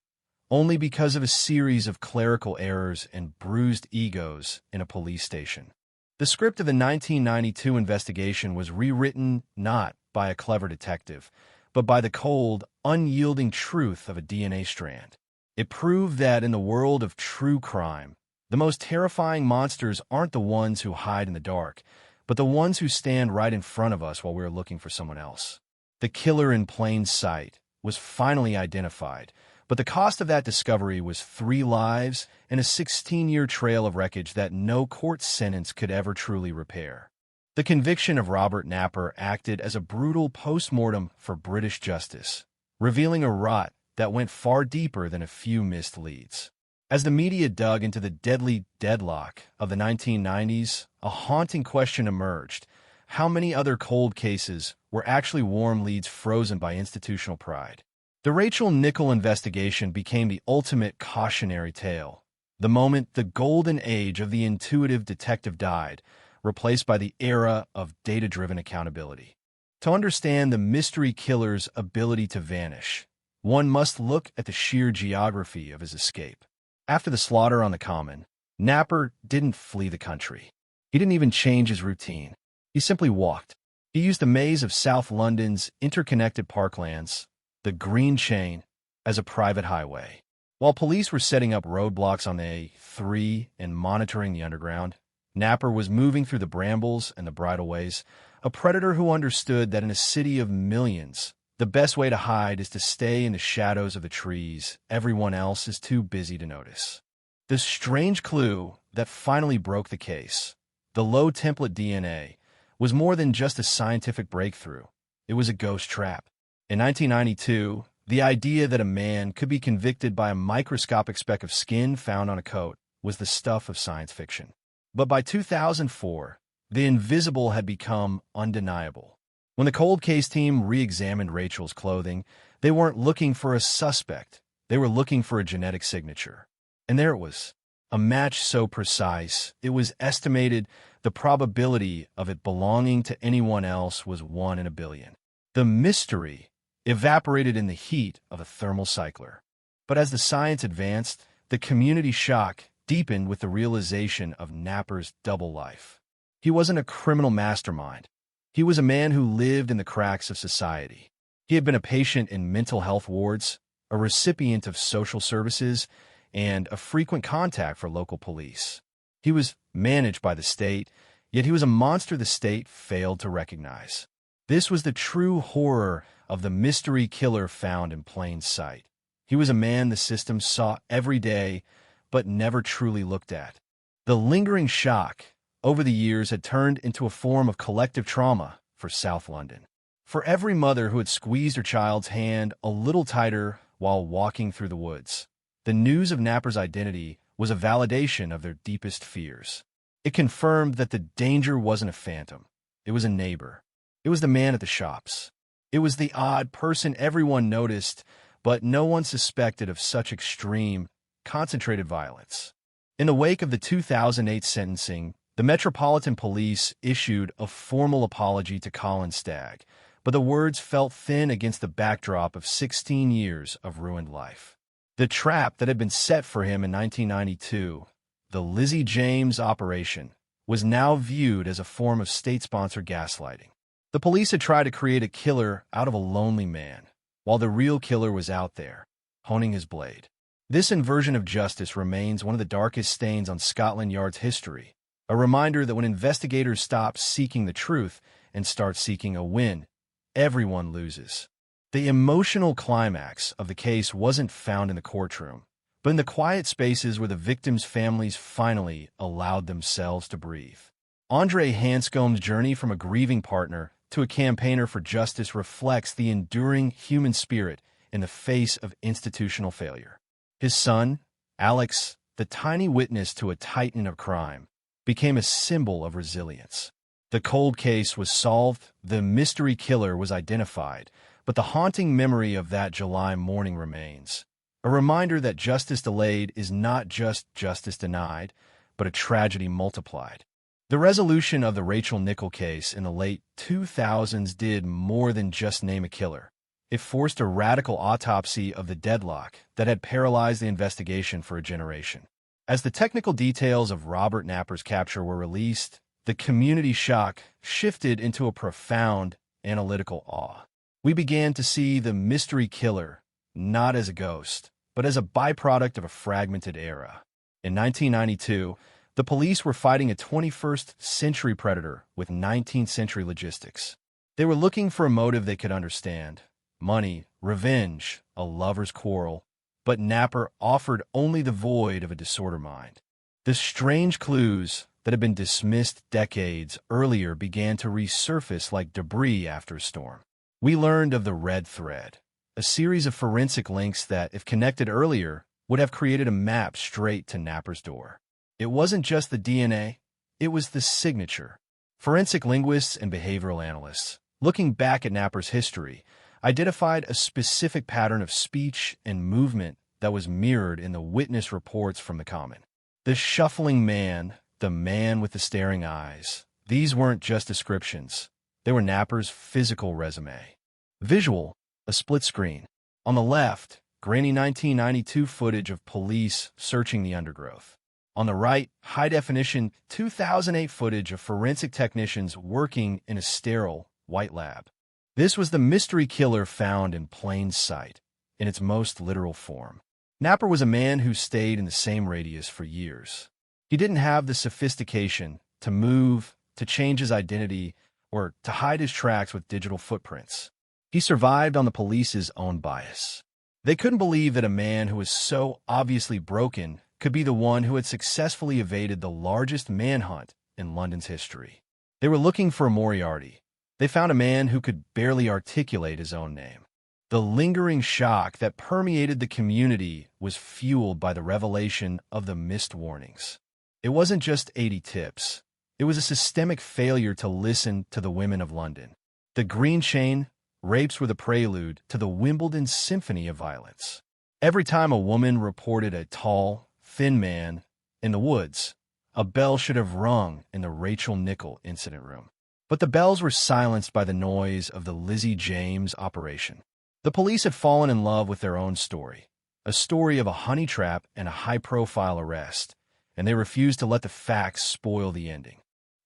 only because of a series of clerical errors and bruised egos in a police station. The script of the 1992 investigation was rewritten not by a clever detective, but by the cold, unyielding truth of a DNA strand. It proved that in the world of true crime, the most terrifying monsters aren't the ones who hide in the dark, but the ones who stand right in front of us while we're looking for someone else. The killer in plain sight was finally identified, but the cost of that discovery was 3 lives and a 16-year trail of wreckage that no court sentence could ever truly repair. The conviction of Robert Napper acted as a brutal post-mortem for British justice, revealing a rot that went far deeper than a few missed leads. As the media dug into the deadly deadlock of the 1990s, a haunting question emerged. How many other cold cases were actually warm leads frozen by institutional pride? The Rachel Nichol investigation became the ultimate cautionary tale. The moment the golden age of the intuitive detective died, replaced by the era of data-driven accountability. To understand the mystery killer's ability to vanish, one must look at the sheer geography of his escape. After the slaughter on the Common, Napper didn't flee the country. He didn't even change his routine. He simply walked. He used the maze of South London's interconnected parklands, the Green Chain, as a private highway. While police were setting up roadblocks on the A3 and monitoring the underground, Napper was moving through the brambles and the bridleways, a predator who understood that in a city of millions, the best way to hide is to stay in the shadows of the trees. Everyone else is too busy to notice. The strange clue that finally broke the case, the low template DNA, was more than just a scientific breakthrough. It was a ghost trap. In 1992, the idea that a man could be convicted by a microscopic speck of skin found on a coat was the stuff of science fiction. But by 2004, the invisible had become undeniable. When the cold case team re-examined Rachel's clothing, they weren't looking for a suspect. They were looking for a genetic signature. And there it was, a match so precise, it was estimated the probability of it belonging to anyone else was 1 in a billion. The mystery evaporated in the heat of a thermal cycler. But as the science advanced, the community shock deepened with the realization of Napper's double life. He wasn't a criminal mastermind. He was a man who lived in the cracks of society. He had been a patient in mental health wards, a recipient of social services, and a frequent contact for local police. He was managed by the state, yet he was a monster the state failed to recognize. This was the true horror of the mystery killer found in plain sight. He was a man the system saw every day, but never truly looked at. The lingering shock over the years had turned into a form of collective trauma for South London. For every mother who had squeezed her child's hand a little tighter while walking through the woods, the news of Napper's identity was a validation of their deepest fears. It confirmed that the danger wasn't a phantom. It was a neighbor. It was the man at the shops. It was the odd person everyone noticed, but no one suspected of such extreme, concentrated violence. In the wake of the 2008 sentencing, the Metropolitan Police issued a formal apology to Colin Stagg, but the words felt thin against the backdrop of 16 years of ruined life. The trap that had been set for him in 1992, the Lizzie James operation, was now viewed as a form of state-sponsored gaslighting. The police had tried to create a killer out of a lonely man, while the real killer was out there, honing his blade. This inversion of justice remains one of the darkest stains on Scotland Yard's history, a reminder that when investigators stop seeking the truth and start seeking a win, everyone loses. The emotional climax of the case wasn't found in the courtroom, but in the quiet spaces where the victims' families finally allowed themselves to breathe. Andre Hanscom's journey from a grieving partner to a campaigner for justice reflects the enduring human spirit in the face of institutional failure. His son, Alex, the tiny witness to a titan of crime, became a symbol of resilience. The cold case was solved, the mystery killer was identified, but the haunting memory of that July morning remains. A reminder that justice delayed is not just justice denied, but a tragedy multiplied. The resolution of the Rachel Nichol case in the late 2000s did more than just name a killer. It forced a radical autopsy of the deadlock that had paralyzed the investigation for a generation. As the technical details of Robert Napper's capture were released, the community shock shifted into a profound analytical awe. We began to see the mystery killer not as a ghost, but as a byproduct of a fragmented era. In 1992, the police were fighting a 21st century predator with 19th century logistics. They were looking for a motive they could understand: money, revenge, a lover's quarrel. But Napper offered only the void of a disorder mind. The strange clues that had been dismissed decades earlier began to resurface like debris after a storm. We learned of the red thread, a series of forensic links that, if connected earlier, would have created a map straight to Napper's door. It wasn't just the DNA, it was the signature. Forensic linguists and behavioral analysts, looking back at Napper's history, identified a specific pattern of speech and movement that was mirrored in the witness reports from the Common. The shuffling man, the man with the staring eyes, these weren't just descriptions. They were Napper's physical resume. Visual, a split screen. On the left, grainy 1992 footage of police searching the undergrowth. On the right, high-definition 2008 footage of forensic technicians working in a sterile, white lab. This was the mystery killer found in plain sight, in its most literal form. Napper was a man who stayed in the same radius for years. He didn't have the sophistication to move, to change his identity, or to hide his tracks with digital footprints. He survived on the police's own bias. They couldn't believe that a man who was so obviously broken could be the one who had successfully evaded the largest manhunt in London's history. They were looking for a Moriarty. They found a man who could barely articulate his own name. The lingering shock that permeated the community was fueled by the revelation of the missed warnings. It wasn't just 80 tips. It was a systemic failure to listen to the women of London. The Green Chain rapes were the prelude to the Wimbledon symphony of violence. Every time a woman reported a tall, thin man in the woods, a bell should have rung in the Rachel Nichol incident room. But the bells were silenced by the noise of the Lizzie James operation. The police had fallen in love with their own story, a story of a honey trap and a high-profile arrest, and they refused to let the facts spoil the ending.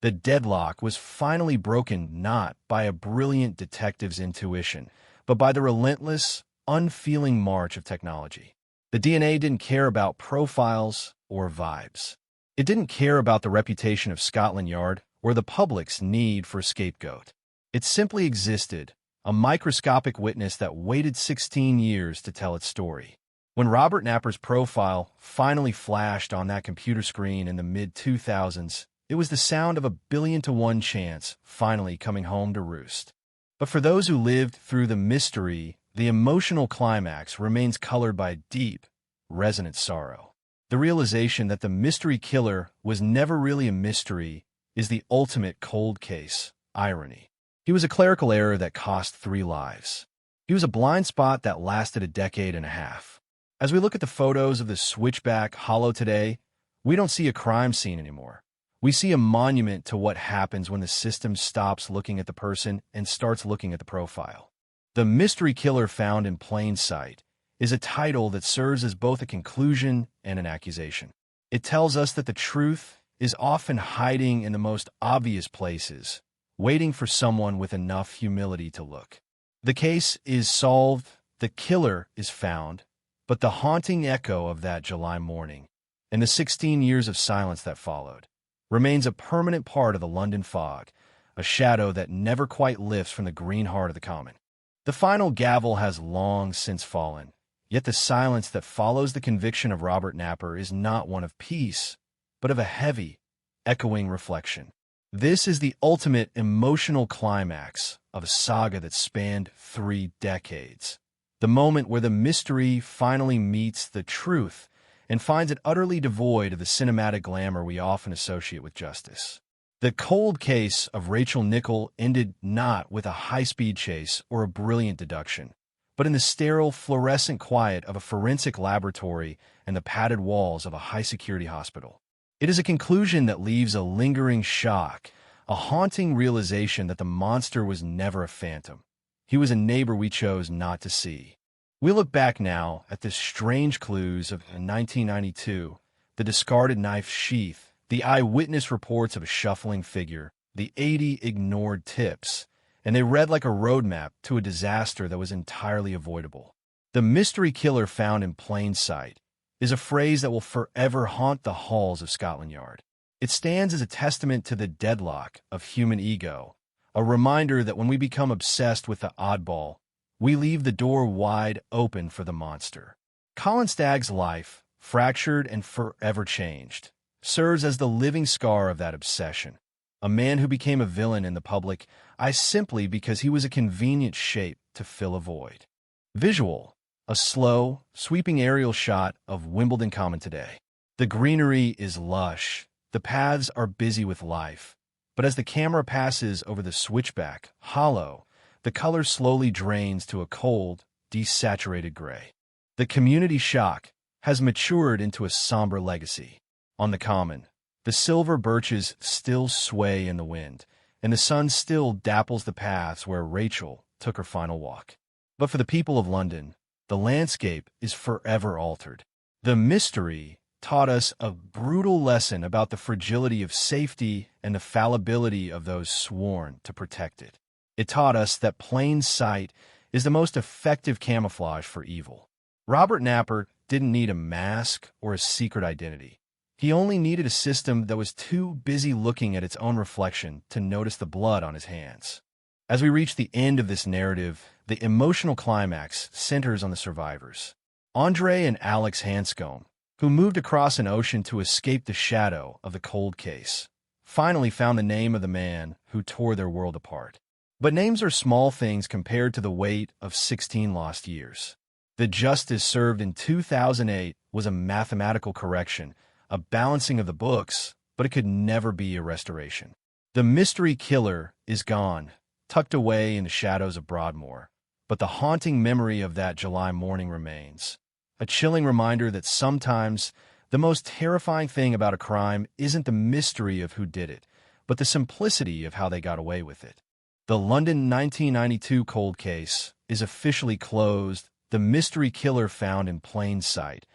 The deadlock was finally broken not by a brilliant detective's intuition, but by the relentless, unfeeling march of technology. The DNA didn't care about profiles or vibes. It didn't care about the reputation of Scotland Yard or the public's need for a scapegoat. It simply existed, a microscopic witness that waited 16 years to tell its story. When Robert Napper's profile finally flashed on that computer screen in the mid-2000s, it was the sound of a 1,000,000,000 chance finally coming home to roost. But for those who lived through the mystery, the emotional climax remains colored by deep, resonant sorrow. The realization that the mystery killer was never really a mystery is the ultimate cold case irony. He was a clerical error that cost 3 lives. He was a blind spot that lasted a decade and a half. As we look at the photos of the Switchback Hollow today, we don't see a crime scene anymore. We see a monument to what happens when the system stops looking at the person and starts looking at the profile. The mystery killer found in plain sight is a title that serves as both a conclusion and an accusation. It tells us that the truth is often hiding in the most obvious places, waiting for someone with enough humility to look. The case is solved, the killer is found, but the haunting echo of that July morning, and the 16 years of silence that followed, remains a permanent part of the London fog, a shadow that never quite lifts from the green heart of the common. The final gavel has long since fallen, yet the silence that follows the conviction of Robert Napper is not one of peace, but of a heavy, echoing reflection. This is the ultimate emotional climax of a saga that spanned 3 decades. The moment where the mystery finally meets the truth and finds it utterly devoid of the cinematic glamour we often associate with justice. The cold case of Rachel Nichol ended not with a high-speed chase or a brilliant deduction, but in the sterile, fluorescent quiet of a forensic laboratory and the padded walls of a high-security hospital. It is a conclusion that leaves a lingering shock, a haunting realization that the monster was never a phantom. He was a neighbor we chose not to see. We look back now at the strange clues of 1992, the discarded knife sheath, the eyewitness reports of a shuffling figure, the 80 ignored tips, and they read like a roadmap to a disaster that was entirely avoidable. The mystery killer found in plain sight is a phrase that will forever haunt the halls of Scotland Yard. It stands as a testament to the deadlock of human ego, a reminder that when we become obsessed with the oddball, we leave the door wide open for the monster. Colin Stagg's life, fractured and forever changed, serves as the living scar of that obsession. A man who became a villain in the public eye simply because he was a convenient shape to fill a void. Visual, a slow, sweeping aerial shot of Wimbledon Common today. The greenery is lush, the paths are busy with life, but as the camera passes over the Switchback Hollow, the color slowly drains to a cold, desaturated gray. The community shock has matured into a somber legacy. On the common, the silver birches still sway in the wind, and the sun still dapples the paths where Rachel took her final walk. But for the people of London, the landscape is forever altered. The mystery taught us a brutal lesson about the fragility of safety and the fallibility of those sworn to protect it. It taught us that plain sight is the most effective camouflage for evil. Robert Napper didn't need a mask or a secret identity. He only needed a system that was too busy looking at its own reflection to notice the blood on his hands. As we reach the end of this narrative, the emotional climax centers on the survivors. Andre and Alex Hanscombe, who moved across an ocean to escape the shadow of the cold case, finally found the name of the man who tore their world apart. But names are small things compared to the weight of 16 lost years. The justice served in 2008 was a mathematical correction, a balancing of the books, but it could never be a restoration. The mystery killer is gone, tucked away in the shadows of Broadmoor, but the haunting memory of that July morning remains. A chilling reminder that sometimes the most terrifying thing about a crime isn't the mystery of who did it, but the simplicity of how they got away with it. The London 1992 cold case is officially closed. The mystery killer found in plain sight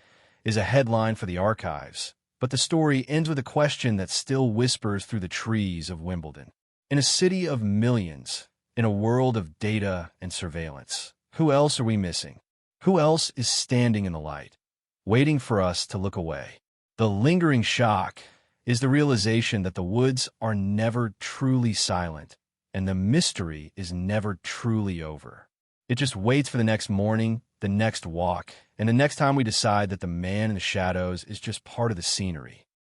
is a headline for the archives, but the story ends with a question that still whispers through the trees of Wimbledon. In a city of millions, in a world of data and surveillance, who else are we missing? Who else is standing in the light, waiting for us to look away? The lingering shock is the realization that the woods are never truly silent, and the mystery is never truly over. It just waits for the next morning, the next walk, and the next time we decide that the man in the shadows is just part of the scenery.